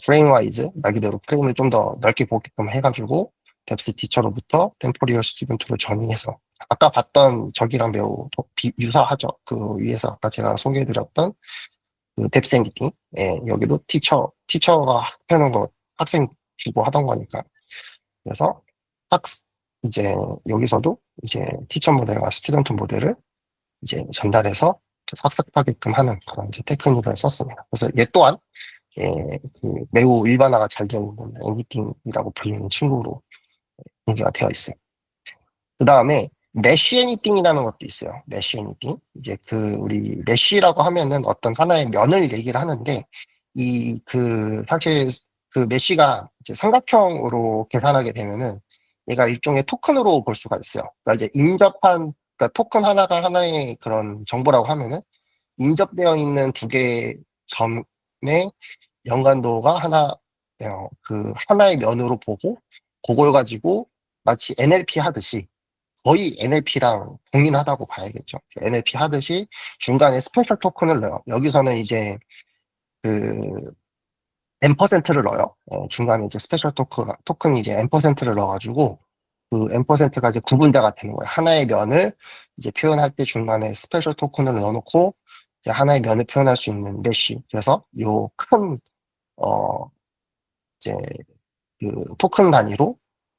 프레임 와이즈 말 그대로 프레임을 좀 더 넓게 보게끔 해가지고 뎁스 티처로부터 템포리얼 스튜던트로 전이해서 아까 봤던 저기랑 매우 유사하죠. 그 위에서 아까 제가 소개해드렸던 그 뎁스 엔디팅 여기도 티처가 학하는 거 학생 주고 하던 거니까 그래서 학 이제 여기서도 이제 티처 모델과 스튜던트 모델을 이제 전달해서 학습하게끔 하는 그런 이제 테크닉을 썼습니다. 그래서 얘 또한 그 매우 일반화가 잘 되어 있는 애니팅이라고 불리는 친구로 공개가 되어 있어요. 그 다음에 메쉬 애니팅이라는 것도 있어요. 메쉬 애니팅. 이제 그 우리 메쉬라고 하면은 어떤 하나의 면을 얘기를 하는데 사실 그 메쉬가 이제 삼각형으로 계산하게 되면은 얘가 일종의 토큰으로 볼 수가 있어요. 그러니까 이제 그러니까 토큰 하나가 하나의 그런 정보라고 하면은 인접되어 있는 두 개의 점의 연관도가 그 하나의 면으로 보고 그걸 가지고 마치 NLP 하듯이 거의 NLP랑 동일하다고 봐야겠죠. NLP 하듯이 중간에 스페셜 토큰을 넣어요. 여기서는 이제 그 N%를 넣어요. 중간에 이제 스페셜 토큰이 이제 N%를 넣어가지고 그 N%가 이제 구분자가 되는 거예요. 하나의 면을 이제 표현할 때 중간에 스페셜 토큰을 넣어놓고 이제 하나의 면을 표현할 수 있는 메쉬. 그래서 요 어, 이제 그 토큰 단위로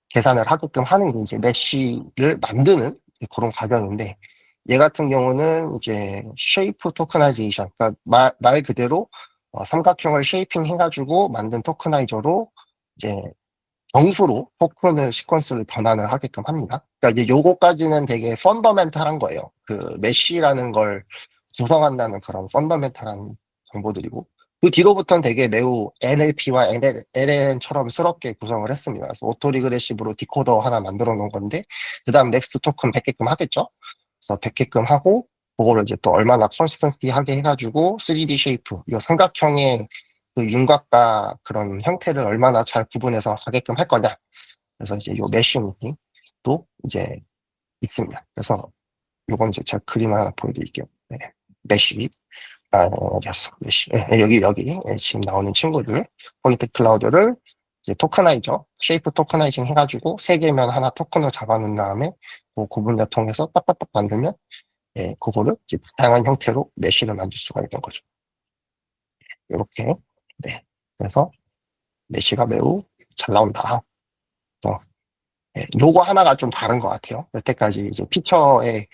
계산을 하게끔 하는 게 이제 메쉬를 만드는 그런 과정인데 얘 같은 경우는 이제 쉐이프 토커나이제이션 그러니까 말 그대로 삼각형을 쉐이핑 해가지고 만든 토커나이저로 이제 정수로 토큰을 시퀀스를 변환을 하게끔 합니다. 그러니까 이제 요거까지는 되게 펀더멘탈한 거예요. 그 메쉬라는 걸 구성한다는 그런 펀더멘탈한 정보들이고, 그 뒤로부터는 되게 매우 NLP와 LLM처럼 스럽게 구성을 했습니다. 그래서 오토 리그레시브로 디코더 하나 만들어 놓은 건데, 그 다음 넥스트 토큰 100개끔 하겠죠? 그래서 100개끔 하고, 그거를 이제 또 얼마나 컨시스턴티하게 해가지고 3D 쉐이프, 이 삼각형의 그 윤곽과 그런 형태를 얼마나 잘 구분해서 가게끔 할 거냐. 그래서 이제 요 메쉬닝도 이제 있습니다. 그래서 요건 이제 제가 그림을 하나 보여드릴게요. 네. 메쉬. 어디였어? 메쉬. 네, 여기, 네, 지금 나오는 친구들. 포인트 클라우드를 이제 토커나이저, 쉐이프 토커나이징 해가지고 세 개면 하나 토큰을 잡아놓은 다음에 그 구분자 통해서 딱딱딱 만들면, 예, 그거를 이제 다양한 형태로 메쉬를 만들 수가 있는 거죠. 이렇게. 네. 그래서 메쉬가 매우 잘 나온다. 어, 예, 요거 하나가 좀 다른 것 같아요. 여태까지 이제 피처의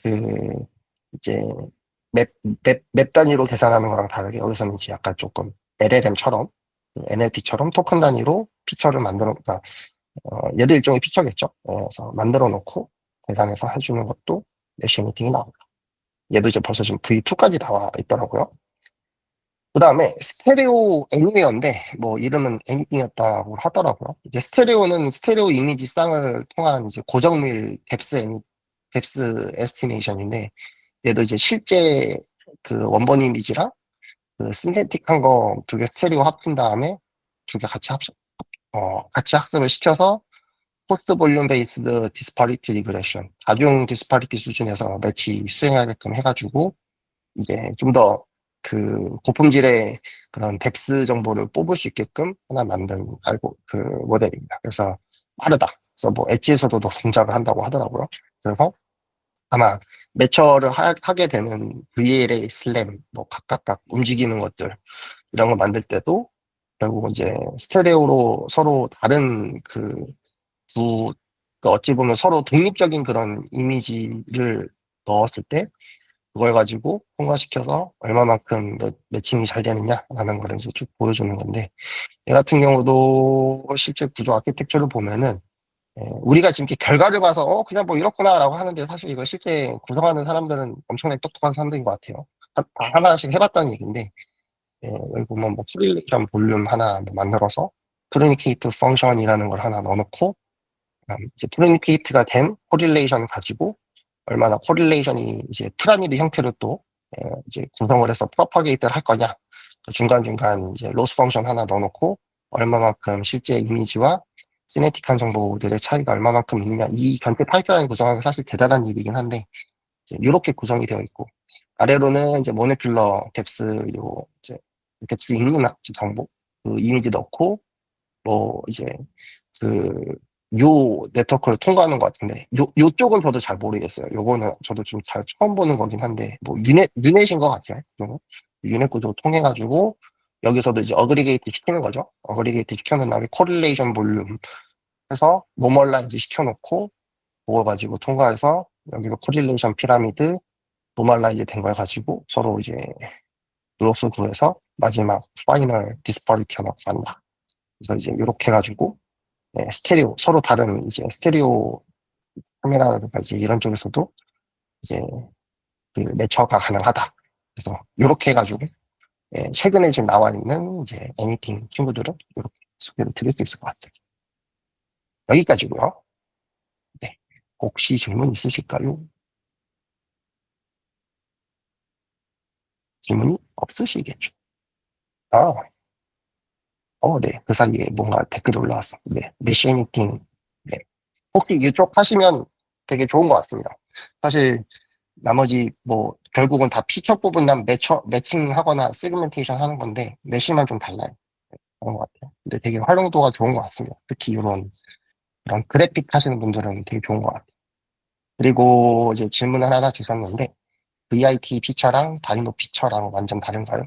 그, 이제 맵 단위로 계산하는 거랑 다르게 여기서는 이제 약간 조금 LLM처럼 NLP처럼 토큰 단위로 피처를 만들어, 그러니까 얘도 일종의 피처겠죠. 그래서 만들어 놓고 계산해서 해주는 것도 메시미팅이 나옵니다. 얘도 이제 벌써 지금 V2까지 나와 있더라고요. 그 다음에 스테레오 애니메어인데 뭐 이름은 애니팅이었다고 하더라고요. 이제 스테레오는 스테레오 이미지 쌍을 통한 이제 고정밀 뎁스 에스티메이션인데 얘도 이제 실제 그 원본 이미지랑 그 신테틱한 거 두 개 스테레오 합친 다음에 두 개 같이 학습을 시켜서 포스트 볼륨 베이스드 디스파리티 리그레션, 다중 디스파리티 수준에서 매치 수행하게끔 해가지고 이제 좀 더 그 고품질의 그런 뎁스 정보를 뽑을 수 있게끔 하나 만든 그 모델입니다. 그래서 빠르다. 그래서 뭐 엣지에서도 동작을 한다고 하더라고요. 그래서 아마 매처를 하게 되는 VLA 슬램, 뭐 각각 움직이는 것들 이런 거 만들 때도 결국 이제 스테레오로 서로 다른 그 어찌 보면 서로 독립적인 그런 이미지를 넣었을 때 그걸 가지고 통과시켜서 얼마만큼 매칭이 잘 되느냐라는 걸 이제 쭉 보여주는 건데 얘 같은 경우도 실제 구조 아키텍처를 보면은 우리가 지금 이렇게 결과를 봐서 그냥 뭐 이렇구나라고 하는데 사실 이거 실제 구성하는 사람들은 엄청나게 똑똑한 사람들인 것 같아요. 다 하나씩 해봤다는 얘기인데 여기 보면 뭐 코릴레이션 볼륨 하나 뭐 만들어서 프루니케이트 펑션이라는 걸 하나 넣어놓고 이제 프루니케이트가 된 코릴레이션 가지고 얼마나 코릴레이션이 이제 피라미드 형태로 또 이제 구성을 해서 프로파게이트를 할 거냐 그 중간중간 이제 로스 펑션 하나 넣어놓고 얼마만큼 실제 이미지와 시네틱한 정보들의 차이가 얼마만큼 있느냐 이 전체 파이프라인 구성하는 게 사실 대단한 일이긴 한데 이제 이렇게 구성이 되어 있고 아래로는 이제 모레큘러 뎁스 요 이제 뎁스 있는 정보 그 이미지 넣고 뭐 이제 그 요 네트워크를 통과하는 것 같은데 요쪽은 저도 잘 모르겠어요. 요거는 저도 좀 잘 처음 보는 거긴 한데 뭐 유넷인 것 같아요. 요거. 유넷 구조 통해가지고 여기서도 이제 어그리게이트 시키는 거죠. 어그리게이트 시켜놓은 다음에 코릴레이션 볼륨 해서 노멀라이즈 시켜놓고 그거 가지고 통과해서 여기로 코릴레이션 피라미드 노멀라이즈 된 걸 가지고 서로 이제 로스 구해서 마지막 파이널 디스퍼리티 하나 만나. 그래서 이제 이렇게 해가지고 스테레오 서로 다른 이제 스테레오 카메라든지 이런 쪽에서도 이제 그 매처가 가능하다. 그래서 이렇게 해가지고 최근에 지금 나와 있는 이제 애니팅 친구들은 이렇게 소개를 드릴 수 있을 것 같아요. 여기까지고요. 네. 혹시 질문 있으실까요? 질문이 없으시겠죠? 아, 네. 그 사이에 뭔가 댓글이 올라왔어. 네. 메시 애니팅. 네. 혹시 이쪽 하시면 되게 좋은 것 같습니다. 사실 나머지 뭐 결국은 다 피처 부분만 매칭하거나 세그멘테이션 하는 건데 메시만 좀 달라요. 그런 것 같아요. 근데 되게 활용도가 좋은 것 같습니다. 특히 이런 그래픽 하시는 분들은 되게 좋은 것 같아요. 그리고 이제 질문 하나 주셨는데 VIT 피처랑 다이노 피처랑 완전 다른가요?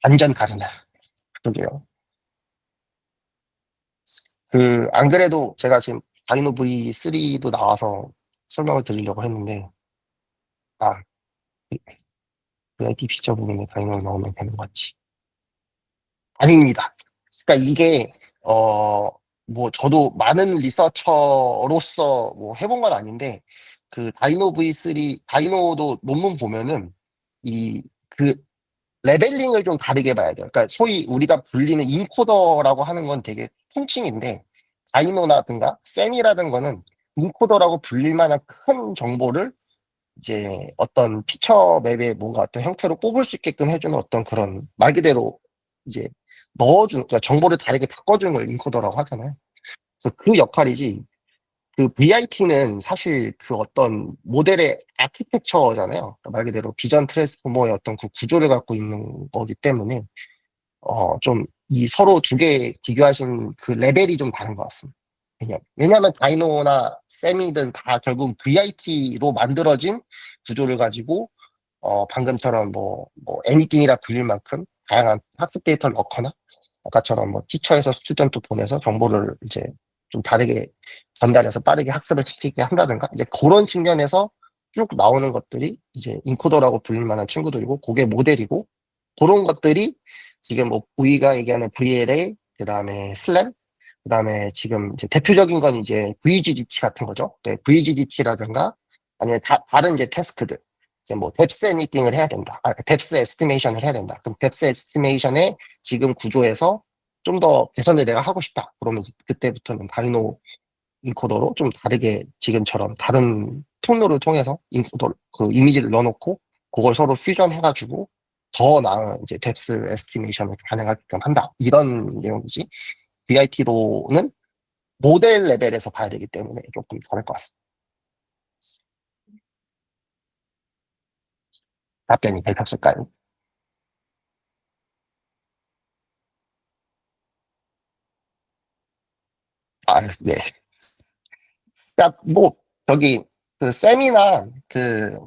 완전 다르냐? 그러게요. 안 그래도 제가 지금 다이노 V3도 나와서 설명을 드리려고 했는데 아, VIT 피처 부분에 다이노를 넣으면 되는 것 같지. 아닙니다. 그러니까 이게 뭐 저도 많은 리서처로서 뭐 해본 건 아닌데 그 다이노 V3, 다이노도 논문 보면은 그 레벨링을 좀 다르게 봐야 돼요. 그러니까 소위 우리가 불리는 인코더라고 하는 건 되게 통칭인데, 다이노라든가 세미라든가는 인코더라고 불릴 만한 큰 정보를 이제 어떤 피처 맵의 뭔가 어떤 형태로 뽑을 수 있게끔 해주는 어떤 그런 말 그대로 이제 넣어주는, 그러니까 정보를 다르게 바꿔주는 걸 인코더라고 하잖아요. 그래서 그 역할이지, 그 VIT는 사실 그 어떤 모델의 아키텍처잖아요. 그러니까 말 그대로 비전 트랜스포머의 어떤 그 구조를 갖고 있는 거기 때문에, 좀 이 서로 두 개 비교하신 그 레벨이 좀 다른 것 같습니다. 왜냐하면 다이노나 세미든 다 결국 VIT로 만들어진 구조를 가지고, 방금처럼 뭐 애니띵이라 불릴 만큼 다양한 학습 데이터를 넣거나, 아까처럼 뭐 티처에서 스튜던트 보내서 정보를 이제 좀 다르게 전달해서 빠르게 학습을 시키게 한다든가, 이제 그런 측면에서 쭉 나오는 것들이 이제 인코더라고 불릴 만한 친구들이고, 그게 모델이고, 그런 것들이 지금 뭐 우리가 얘기하는 VLA, 그 다음에 슬램, 그 다음에 지금 이제 대표적인 건 이제 VGDT 같은 거죠. 네, VGDT라든가 아니면 다른 이제 태스크들. 이제 뭐 뎁스 애니띵을 해야 된다. 뎁스 에스티메이션을 해야 된다. 그럼 뎁스 에스티메이션의 지금 구조에서 좀 더 개선을 내가 하고 싶다. 그러면 그때부터는 다이노 인코더로 좀 다르게 지금처럼 다른 통로를 통해서 인코더 그 이미지를 넣어놓고 그걸 서로 퓨전 해가지고 더 나은 이제 뎁스 에스티메이션을 가능하게끔 한다. 이런 내용이지. VIT로는 모델 레벨에서 봐야 되기 때문에 조금 다를 것 같습니다. 답변이 되셨을까요? 아, 네. 그러니까 뭐 저기 그 쌤이나 그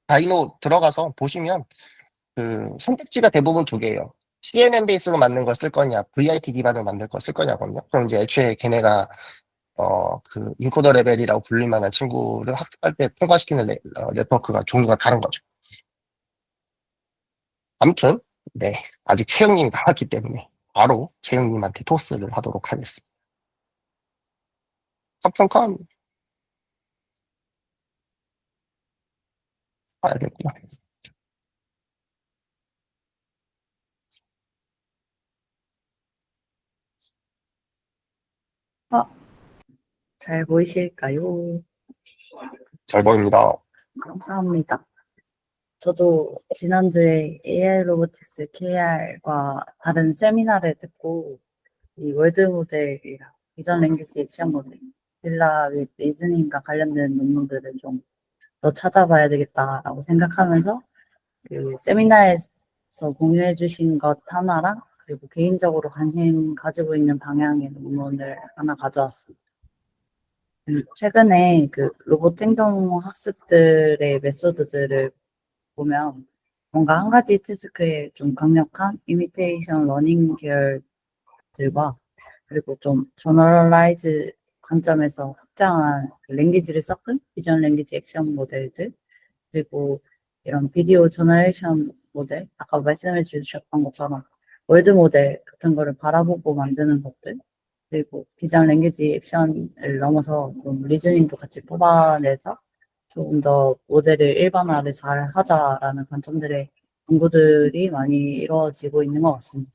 다이노 들어가서 보시면 그 선택지가 대부분 두 개예요. CNN 베이스로 만든 걸 쓸 거냐, VIT 기반으로 만들 걸 쓸 거냐거든요. 그럼 이제 애초에 걔네가 그 인코더 레벨이라고 불릴 만한 친구를 학습할 때 통과시키는 네트워크가 종류가 다른 거죠. 아무튼 네, 아직 채영님이 나왔기 때문에 바로 채영님한테 토스를 하도록 하겠습니다. 컴컴컴 봐야 되구나. 어, 잘 보이실까요? 잘 보입니다. 감사합니다. 저도 지난주에 AI 로보틱스 KR과 다른 세미나를 듣고 이 월드 모델이랑 비전 랭귀지 액션 모델, 빌라 윗 리즈닝과 관련된 논문들을 좀 더 찾아봐야 되겠다라고 생각하면서 그 세미나에서 공유해 주신 것 하나랑 그리고 개인적으로 관심 가지고 있는 방향의 논문을 하나 가져왔습니다. 최근에 그 로봇 행동 학습들의 메소드들을 보면 뭔가 한 가지 태스크에 좀 강력한 이미테이션 러닝 계열들과 그리고 좀 저너럴라이즈 관점에서 확장한 그 랭귀지를 섞은 비전 랭귀지 액션 모델들 그리고 이런 비디오 저너레이션 모델 아까 말씀해 주셨던 것처럼 월드 모델 같은 거를 바라보고 만드는 것들 그리고 비전 랭귀지 액션을 넘어서 좀 리즈닝도 같이 뽑아내서 조금 더 모델을 일반화를 잘 하자라는 관점들의 연구들이 많이 이루어지고 있는 것 같습니다.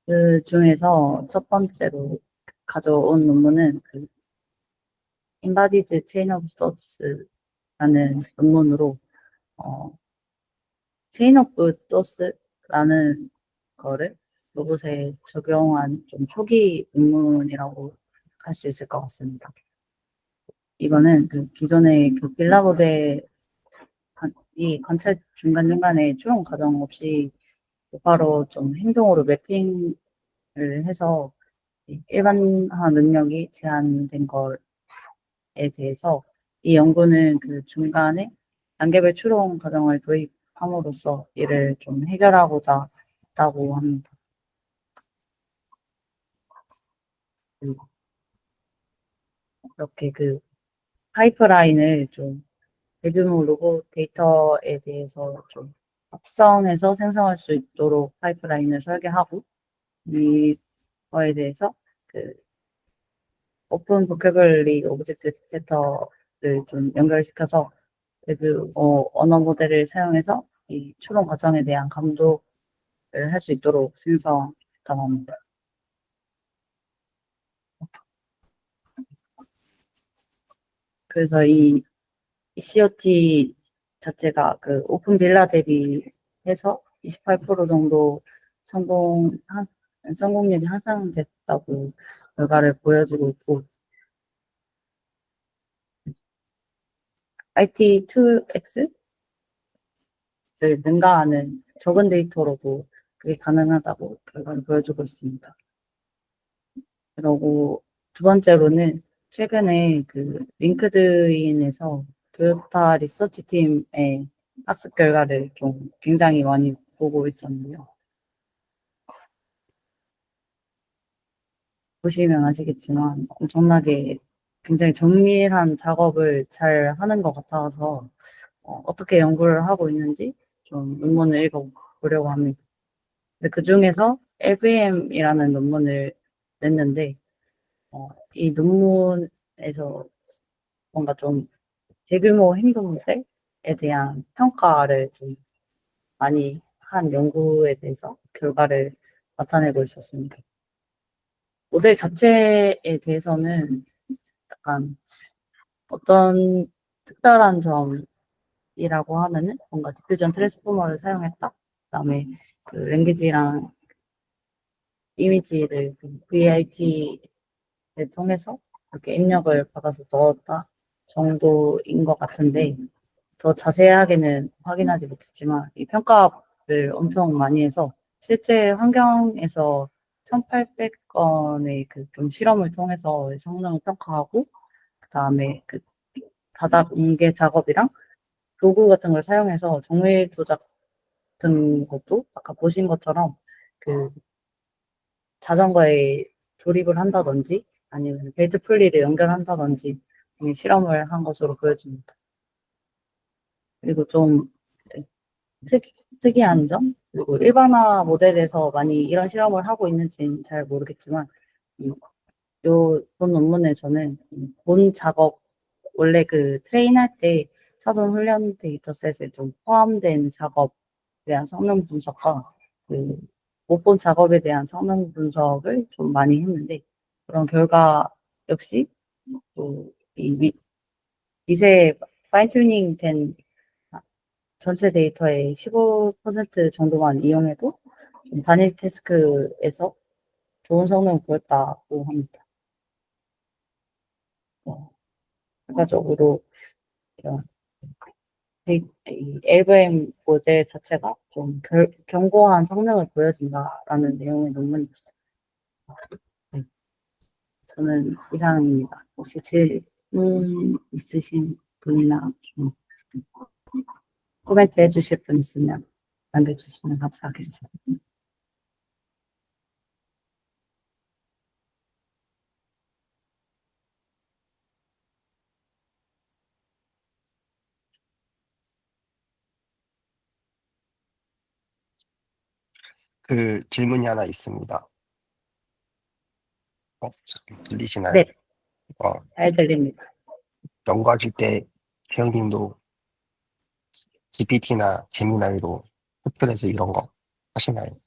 그 중에서 첫 번째로 가져온 논문은 그 Embodied Chain of Thoughts라는 논문으로 Chain of Thoughts라는 거를 로봇에 적용한 좀 초기 논문이라고 할 수 있을 것 같습니다. 이거는 그 기존의 그 빌라 모델이 관찰 중간중간에 추론 과정 없이 바로 좀 행동으로 매핑을 해서 일반화 능력이 제한된 것에 대해서 이 연구는 그 중간에 단계별 추론 과정을 도입함으로써 이를 좀 해결하고자 했다고 합니다. 이렇게 그 파이프라인을 좀 대규모 로봇 데이터에 대해서 좀 합성해서 생성할 수 있도록 파이프라인을 설계하고 이거에 대해서 그 오픈 보캐블리 오브젝트 디텍터 좀 연결시켜서 언어 모델을 사용해서 이 추론 과정에 대한 감독을 할 수 있도록 생성했다고 합니다. 그래서 이 COT 자체가 그 오픈 빌라 대비해서 28% 정도 성공률이 향상됐다고 결과를 보여주고 있고, IT2X를 능가하는 적은 데이터로도 그게 가능하다고 결과를 보여주고 있습니다. 그리고 두 번째로는 최근에 그 링크드인에서 토요타 리서치 팀의 학습 결과를 좀 굉장히 많이 보고 있었는데요. 보시면 아시겠지만 엄청나게 굉장히 정밀한 작업을 잘 하는 것 같아서 어떻게 연구를 하고 있는지 좀 논문을 읽어보려고 합니다. 근데 그 중에서 LVM이라는 논문을 냈는데 이 논문에서 뭔가 좀 대규모 행동 모델에 대한 평가를 좀 많이 한 연구에 대해서 결과를 나타내고 있었습니다. 모델 자체에 대해서는 약간 어떤 특별한 점이라고 하면은 뭔가 디퓨전 트랜스포머를 사용했다. 그다음에 그 랭귀지랑 이미지를 VIT를 통해서 이렇게 입력을 받아서 넣었다 정도인 것 같은데 더 자세하게는 확인하지 못했지만 이 평가를 엄청 많이 해서 실제 환경에서 1,800건의 그 좀 실험을 통해서 성능을 평가하고 그다음에 그 바닥 뭉개 작업이랑 도구 같은 걸 사용해서 정밀 조작 같은 것도 아까 보신 것처럼 그 자전거에 조립을 한다든지 아니면 벨트 풀리를 연결한다든지 등의 실험을 한 것으로 보여집니다. 그리고 좀 특이한 점, 그리고 일반화 모델에서 많이 이런 실험을 하고 있는지는 잘 모르겠지만, 본 논문에서는 본 작업, 원래 그 트레인할 때 사전 훈련 데이터셋에 좀 포함된 작업에 대한 성능 분석과 그 못 본 작업에 대한 성능 분석을 좀 많이 했는데, 그런 결과 역시 이 미세 파인튜닝 된 전체 데이터의 15% 정도만 이용해도 단일 태스크에서 좋은 성능을 보였다고 합니다. 결과적으로 이런 이 LVM 모델 자체가 좀 견고한 성능을 보여준다라는 내용의 논문이었어요. 네, 저는 이상입니다. 혹시 질문 있으신 분이나 좀 코멘트 해주실 분 있으면 남겨주시면 감사하겠습니다. 그 질문이 하나 있습니다. 들리시나요? 네, 어, 잘 들립니다. 연구하실 때 태영님도 GPT나 제미나이로 투표해서 이런 거 하시나요?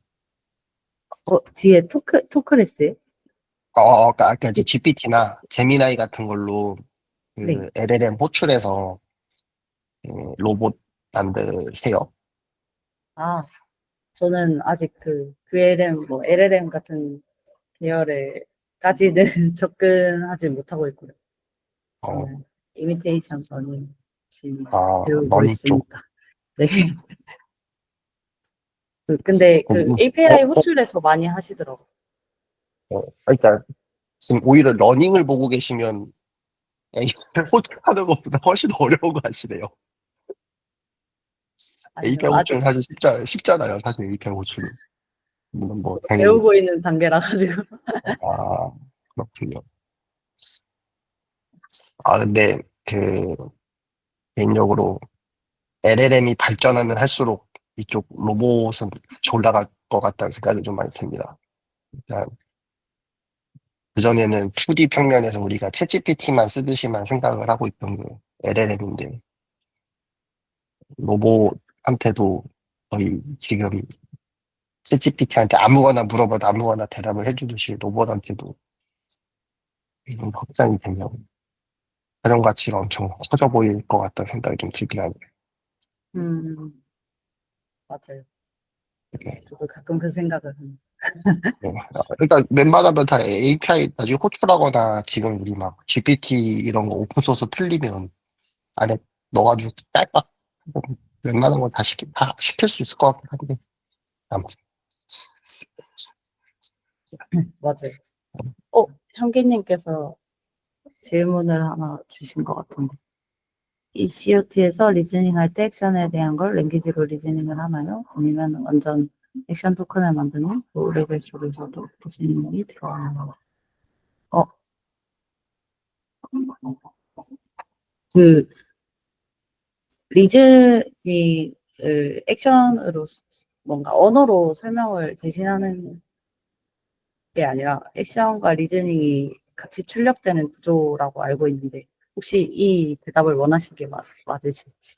뒤에 토크레스요? 아까 이제 GPT나 제미나이 같은 걸로 네. 그 LLM 호출해서 로봇 만드세요? 아, 저는 아직 그 VLM, LLM 같은 계열에까지는 접근하지 못하고 있고요. 어, 저는 이미테이션 러닝 지금 아, 배우고 러닝 쪽. 있습니다. 네. 근데 그 API 호출해서 많이 하시더라고요. 그러니까 지금 오히려 러닝을 보고 계시면 API 호출하는 것보다 훨씬 어려운 거 아시네요. 아니요, API 아직 호출은 사실 쉽잖아요. 사실 API 호출은. 물론 뭐 당연히 배우고 있는 단계라 가지고. 아 그렇군요. 아 근데 그 개인적으로 LLM이 발전하면 할수록 이쪽 로봇은 같이 올라갈 것 같다는 생각이 좀 많이 듭니다. 그러니까 그전에는 2D 평면에서 우리가 챗GPT만 쓰듯이만 생각을 하고 있던 게 LLM인데 로봇한테도 거의 지금 챗GPT한테 아무거나 물어봐도 아무거나 대답을 해주듯이 로봇한테도 이런 확장이 되면 활용 가치가 엄청 커져 보일 것 같다는 생각이 좀 들긴 하네요. 음, 맞아요. 네. 저도 가끔 그 생각을 합니다. 네. 일단 웬만하면 다 API 나중에 호출하거나 지금 우리 막 GPT 이런 거 오픈소스 틀리면 안에 넣어가지고 딸깍 하고 웬만한 건 다 시킬 수 있을 것 같긴 한데 아무튼 맞아요. 현기님께서 질문을 하나 주신 것 같은데. 이 COT에서 리즈닝 할 때 액션에 대한 걸 랭귀지로 리즈닝을 하나요? 아니면 완전 액션 토큰을 만드는 그 레벨 쪽에서도 리즈닝이 들어가나요? 어, 그 리즈닝을 액션으로 뭔가 언어로 설명을 대신하는 게 아니라 액션과 리즈닝이 같이 출력되는 구조라고 알고 있는데 혹시 이 대답을 원하신 게 맞으실지?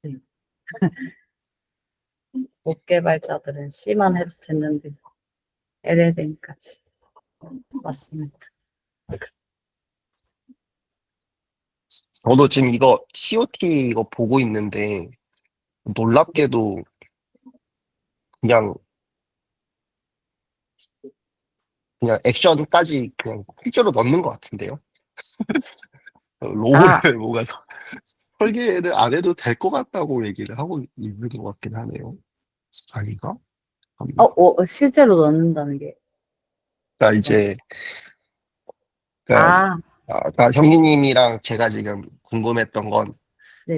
네. 못 개발자들은 C만 해도 됐는데 LLM까지 맞습니다. 저도 지금 이거 COT 이거 보고 있는데 놀랍게도 그냥 액션까지 그냥 필조로 넣는 것 같은데요. 아, 로봇을 뭔가 설계를 안 해도 될 것 같다고 얘기를 하고 있는 것 같긴 하네요. 아닌가? 실제로 넣는다는 게. 그러니까 이제 그러니까, 아, 그러니까 형님이랑 제가 지금 궁금했던 건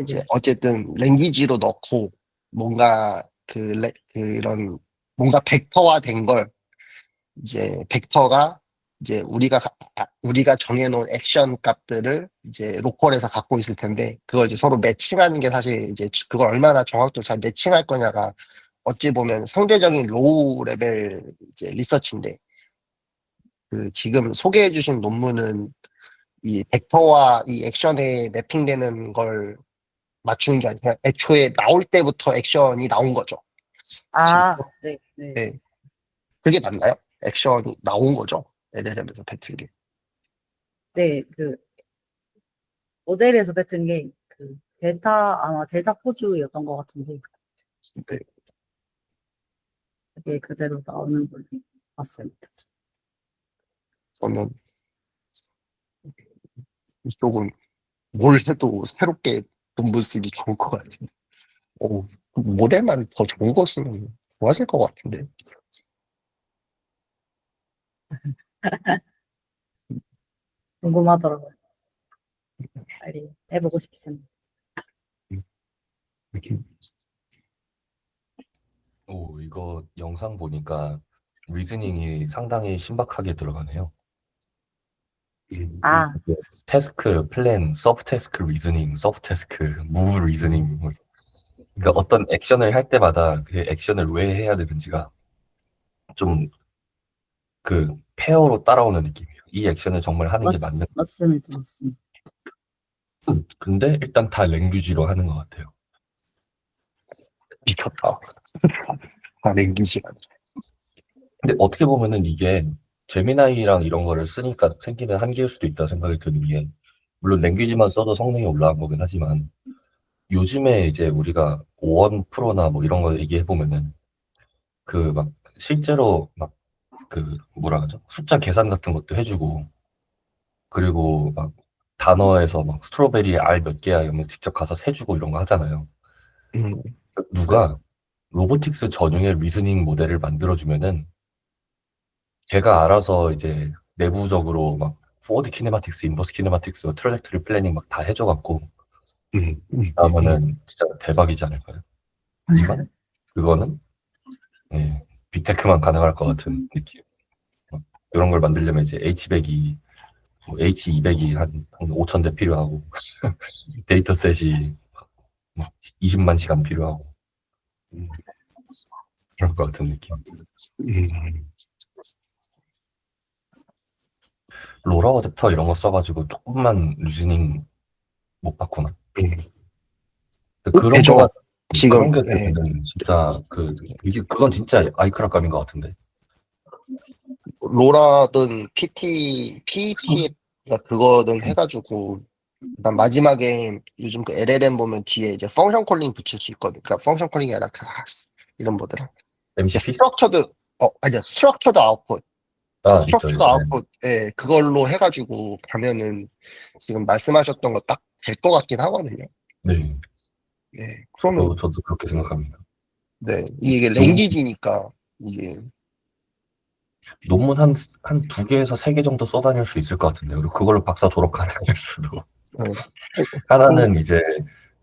이제 네네. 어쨌든 랭귀지로 넣고 뭔가 그런 뭔가 벡터화 된 걸 이제 벡터가 이제 우리가 정해놓은 액션 값들을 이제 로컬에서 갖고 있을 텐데 그걸 이제 서로 매칭하는 게 사실 이제 그걸 얼마나 정확도를 잘 매칭할 거냐가 어찌 보면 상대적인 로우 레벨 이제 리서치인데 그 지금 소개해주신 논문은 이 벡터와 이 액션에 매핑되는 걸 맞추는 게 아니라 애초에 나올 때부터 액션이 나온 거죠. 지금 네, 네. 네. 그게 맞나요? 액션이 나온 거죠. LLM에서 뱉은 게. 네, 모델에서 뱉은 게, 아마 델타 포즈였던 것 같은데, 네. 그게 그대로 나오는 걸로 봤습니다. 저는 이쪽은 뭘 해도 새롭게 논문 쓰기 좋을 것 같아요. 모델만 더 좋은 거 쓰면 좋아질 것 같은데. 궁금하더라고요. 빨리 해보고 싶습니다. 이렇게. 이거 영상 보니까 리즈닝이 상당히 신박하게 들어가네요. 아, 이게 태스크, 플랜, 서브 태스크 리즈닝, 서브 태스크, 무브 리즈닝. 그러니까 어떤 액션을 할 때마다 그 액션을 왜 해야 되는지가 좀 페어로 따라오는 느낌이에요. 이 액션을 정말 하는 게 맞는. 맞습니다. 맞습니다. 근데 일단 다 랭귀지로 하는 것 같아요. 미쳤다. 랭귀지가. 근데 어떻게 보면은 이게 제미나이랑 이런 거를 쓰니까 생기는 한계일 수도 있다 생각이 드는 게, 물론 랭귀지만 써도 성능이 올라간 거긴 하지만 요즘에 이제 우리가 오원 프로나 뭐 이런 거 얘기해 보면은 막 실제로 막 뭐라 하죠? 숫자 계산 같은 것도 해주고, 그리고 막 단어에서 막 스트로베리에 알 몇 개야 이러면 직접 가서 세주고 이런 거 하잖아요. 음, 누가 로보틱스 전용의 리즈닝 모델을 만들어주면은 걔가 알아서 이제 내부적으로 막 포워드 키네마틱스, 인버스 키네마틱스, 트래젝토리 플래닝 막 다 해줘갖고 음, 음, 음. 나면은 진짜 대박이지 않을까요? 하지만 그거는 예, 빅테크만 가능할 것 같은 느낌. 그런 걸 만들려면 이제 H100이 H200이 한 5천 대 필요하고 데이터셋이 막 20만 시간 필요하고. 음. 그럴 것 같은 느낌. 음, 로라 어댑터 이런 거 써가지고 조금만 리즈닝 못 바꾸나? 음. 근데 그런 거가 되죠. 지금, 그런 게 예, 되면은 진짜 이게 그건 진짜 아이크락감인 것 같은데. 로라든 PET, 그거든 해가지고, 그다음 마지막에 요즘 그 LLM 보면 뒤에 이제 펑션 콜링 붙일 수 있거든. 그러니까 펑션 콜링이 아니라 이런 뭐더라. MCP? 스트럭처드, 아니야, 스트럭처드 아웃풋. 아, 있죠, 스트럭처드 있죠. 아웃풋, 예, 그걸로 해가지고 가면은 지금 말씀하셨던 거 딱 될 것 같긴 하거든요. 네, 예, 그러면, 저도 그렇게 생각합니다. 네, 이게 논, 랭귀지니까, 이게, 논문 한 두 개에서 세 개 정도 써다닐 수 있을 것 같은데. 그리고 그걸로 박사 졸업 가능할 수도. 예, 하나는 이제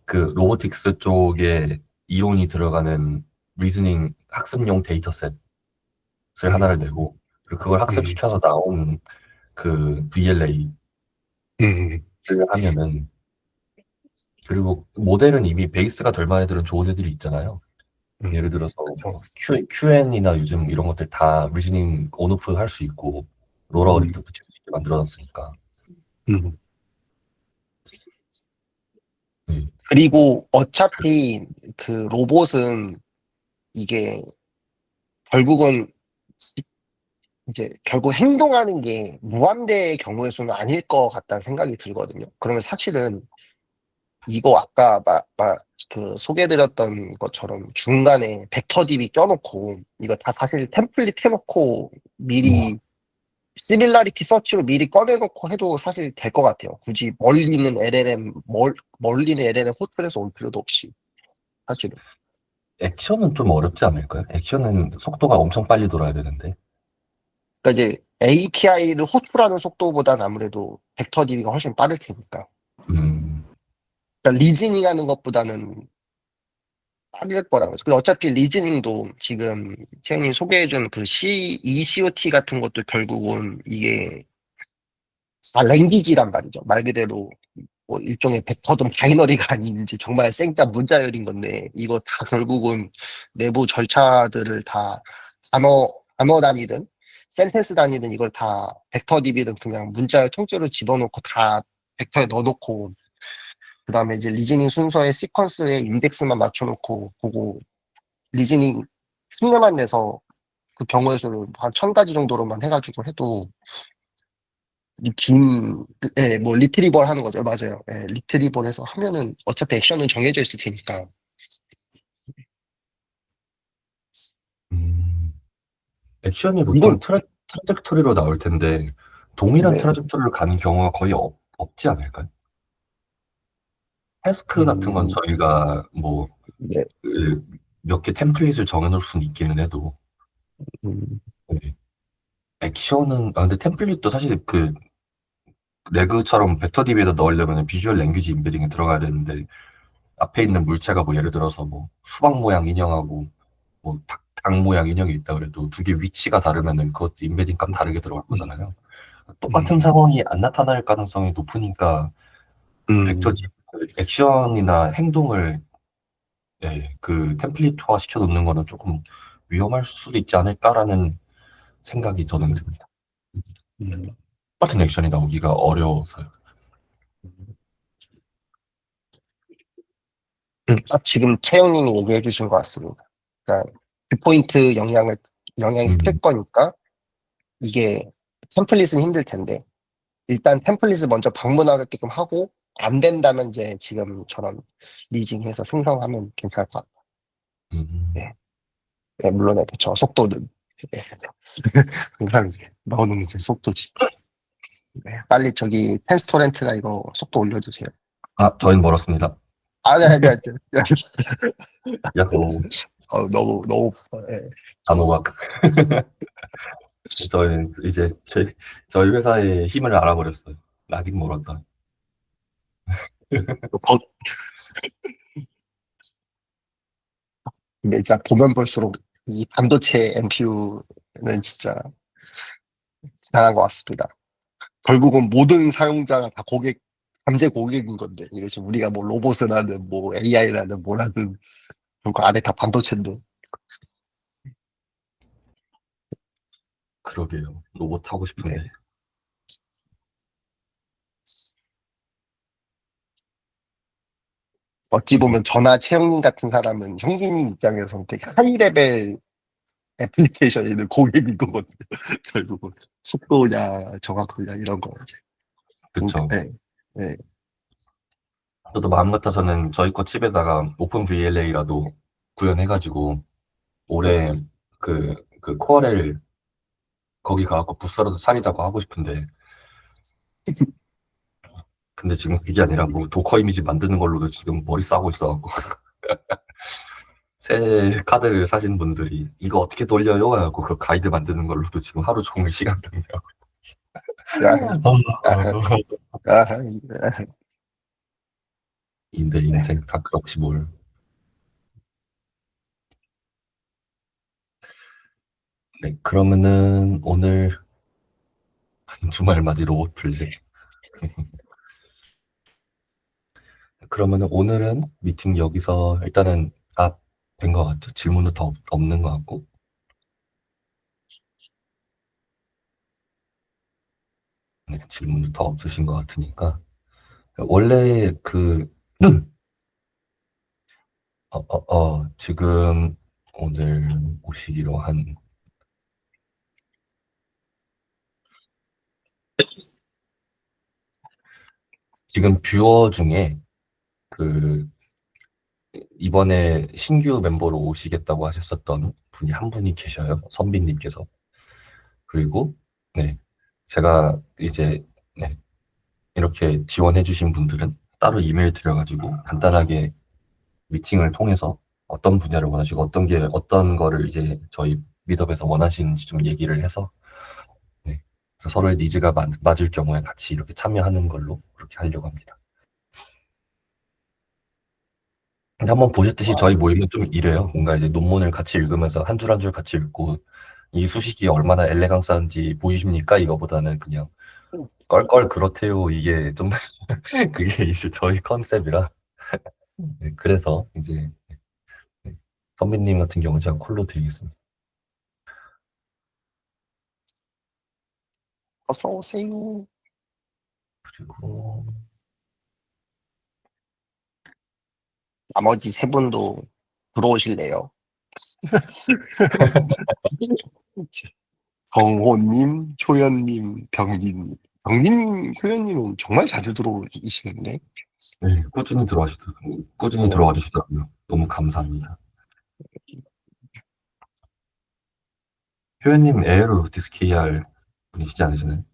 그 로보틱스 쪽에 이론이 들어가는 리즈닝 학습용 데이터셋을 하나를 음, 내고, 그리고 그걸 음, 학습시켜서 나온 그 VLA를 음, 하면은, 그리고 모델은 이미 베이스가 될 만한 애들은 좋은 애들이 있잖아요. 예를 들어서 그쵸. 뭐 QN이나 요즘 이런 것들 다 리즈닝 온오프 할 수 있고 로라 음, 어댑터 붙일 수 있게 만들어놨으니까. 음. 음, 그리고 어차피 그 로봇은 이게 결국은 이제 결국 행동하는 게 무한대의 경우의 수는 아닐 것 같다는 생각이 들거든요. 그러면 사실은 이거 아까 그 소개해드렸던 것처럼 중간에 벡터 DB 껴놓고 이거 다 사실 템플릿 해놓고 미리 시밀라리티 서치로 미리 꺼내놓고 해도 사실 될 것 같아요. 굳이 멀리 있는 LLM 호텔에서 올 필요도 없이 사실은. 액션은 좀 어렵지 않을까요? 액션은 속도가 엄청 빨리 돌아야 되는데. 그러니까 이제 API를 호출하는 속도보다는 아무래도 벡터 DB가 훨씬 빠를 테니까. 음, 그러니까 리즈닝하는 것보다는 빠를 거라고. 그리고 어차피 리즈닝도 지금 채영님 소개해준 그 ECOT 같은 것도 결국은 이게 랭귀지란 말이죠. 말 그대로 뭐 일종의 벡터든 바이너리가 아닌 이제 정말 생짜 문자열인 건데 이거 다 결국은 내부 절차들을 다 단어 단위든 센텐스 단위든 이걸 다 벡터 DB든 그냥 문자열 통째로 집어넣고 다 벡터에 넣어놓고 그다음에 이제 리즈닝 순서의 시퀀스에 인덱스만 맞춰놓고 보고 리즈닝 흉내만 내서 그 경우의 수를 한 1000가지 정도로만 해가지고 해도 예, 뭐, 리트리벌 하는 거죠. 맞아요. 예, 리트리벌 해서 하면은 어차피 액션은 정해져 있을 테니까. 음. 액션이 보통 이건, 트라젝토리로 나올 텐데 동일한 네, 트라젝토리를 가는 경우가 거의 없지 않을까요? 태스크 같은 건 음, 저희가 뭐 네, 몇 개 템플릿을 정해놓을 수는 있기는 해도 음, 네. 액션은 근데 템플릿도 사실 그 레그처럼 벡터 DB에다 넣으려면 비주얼 랭귀지 임베딩에 들어가야 되는데 앞에 있는 물체가 뭐 예를 들어서 뭐 수박 모양 인형하고 뭐 닭 모양 인형이 있다 그래도 두 개 위치가 다르면은 그것도 임베딩 값 다르게 들어갈 거잖아요. 똑같은 음, 상황이 안 나타날 가능성이 높으니까 벡터 음, 지 액션이나 행동을 그 템플릿화 시켜 놓는 거는 조금 위험할 수도 있지 않을까라는 생각이 저는 듭니다. 음. 똑같은 액션이 나오기가 어려워서요. 지금 채영님이 얘기해 주신 것 같습니다. 그러니까 그 포인트 영향이 클 음, 거니까 이게 템플릿은 힘들 텐데 일단 템플릿을 먼저 방문하게끔 하고 안 된다면 이제 지금처럼 리징해서 생성하면 괜찮을 것 같아요. 음, 네. 네, 물론 그렇죠. 속도는. 네. 항상 이제 나오는 문제 속도지. 네. 빨리 저기 펜스토렌트가 이거 속도 올려주세요. 저희는 멀었습니다. 아니. 야호, 너무, 예. 단호박. 저희는 이제 저희 회사의 힘을 알아버렸어요. 아직 멀었다. 거- 근데 진짜 보면 볼수록 이 반도체 NPU는 진짜 대단한 것 같습니다. 결국은 모든 사용자가 다 잠재 고객인 건데, 이게 지금 우리가 뭐 로봇을 하든 뭐 AI를 하든 뭘 하든, 결국 안에 다 반도체인데. 그러게요. 로봇 하고 싶은데. 네. 어찌 보면 저나 채용님 같은 사람은 형님 입장에서 되게 하이 레벨 애플리케이션에 있는 고객인 거거든요. 결국은 속도냐 정확도냐 이런 거. 그쵸. 네. 네. 저도 마음 같아서는 저희 거 칩에다가 오픈 VLA라도 구현해가지고 올해 그 코어렐 거기 가갖고 부스라도 차리자고 하고 싶은데, 근데 지금 그게 아니라 뭐 도커 이미지 만드는 걸로도 지금 머리 싸고 있어갖고 새 카드를 사신 분들이 이거 어떻게 돌려요? 하고 그 가이드 만드는 걸로도 지금 하루 종일 시간 낭비하고 아, 아, 인데 인생 다 그렇지 뭘. 네, 그러면은 오늘 주말 맞이 로봇 풀제. 그러면은 오늘은 미팅 여기서 일단은 된 것 같죠. 질문도 더 없는 것 같고. 네, 질문도 더 없으신 것 같으니까. 원래 지금 오늘 오시기로 한, 지금 뷰어 중에 그, 이번에 신규 멤버로 오시겠다고 하셨었던 분이 한 분이 계셔요. 선비님께서. 그리고, 네, 제가 이제, 네, 이렇게 지원해주신 분들은 따로 이메일 드려가지고 간단하게 미팅을 통해서 어떤 분야를 원하시고 어떤 거를 이제 저희 미드업에서 원하시는지 좀 얘기를 해서, 네, 그래서 서로의 니즈가 맞을 경우에 같이 이렇게 참여하는 걸로 그렇게 하려고 합니다. 근데 한번 보셨듯이 저희 모임은 좀 이래요. 뭔가 이제 논문을 같이 읽으면서 한 줄 한 줄 같이 읽고 이 수식이 얼마나 엘레강스한지 보이십니까? 이거보다는 그냥 껄껄 그렇대요. 이게 좀 그게 이제 저희 컨셉이라. 네, 그래서 이제 네, 선배님 같은 경우 제가 콜로 드리겠습니다. 어서 오세요. 그리고 나머지 세 분도 들어오실래요? 정호님, 효연님, 병님. 병님, 효연님은 정말 자주 들어오시는데. 네, 꾸준히 어, 들어와 주시더라고요. 너무 감사합니다. 효연님 에어로비티스 KR 분이시지 않으시나요?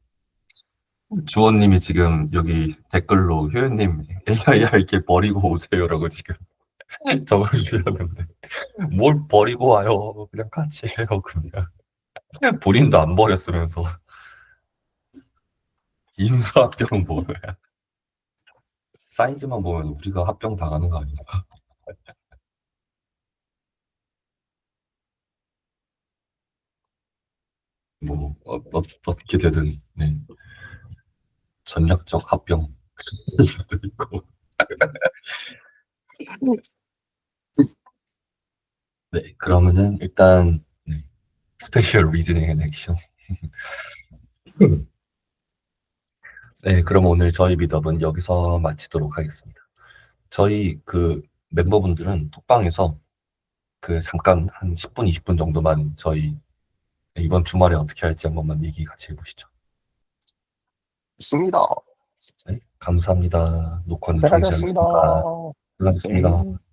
주원님이 지금 여기 댓글로 효연님 AIR 이렇게 버리고 오세요라고 지금 적어주셨는데 뭘 버리고 와요? 그냥 같이 해요 그냥. 본인도 안 버렸으면서 인수합병은 뭐야? 사이즈만 보면 우리가 합병 당하는 거 아닌가? 뭐 어떻게 되든 네. 전략적 합병일 수도 있고. 네, 그러면은 일단 네, 스페셜 리즈닝 앤 액션. 네, 그럼 오늘 저희 미드업은 여기서 마치도록 하겠습니다. 저희 그 멤버분들은 톡방에서 그 잠깐 한 10분, 20분 정도만 저희 이번 주말에 어떻게 할지 한 번만 얘기 같이 해보시죠. 좋습니다. 네, 감사합니다. 녹화는 고생하셨습니다. 중지하겠습니다. 수고하셨습니다. 네.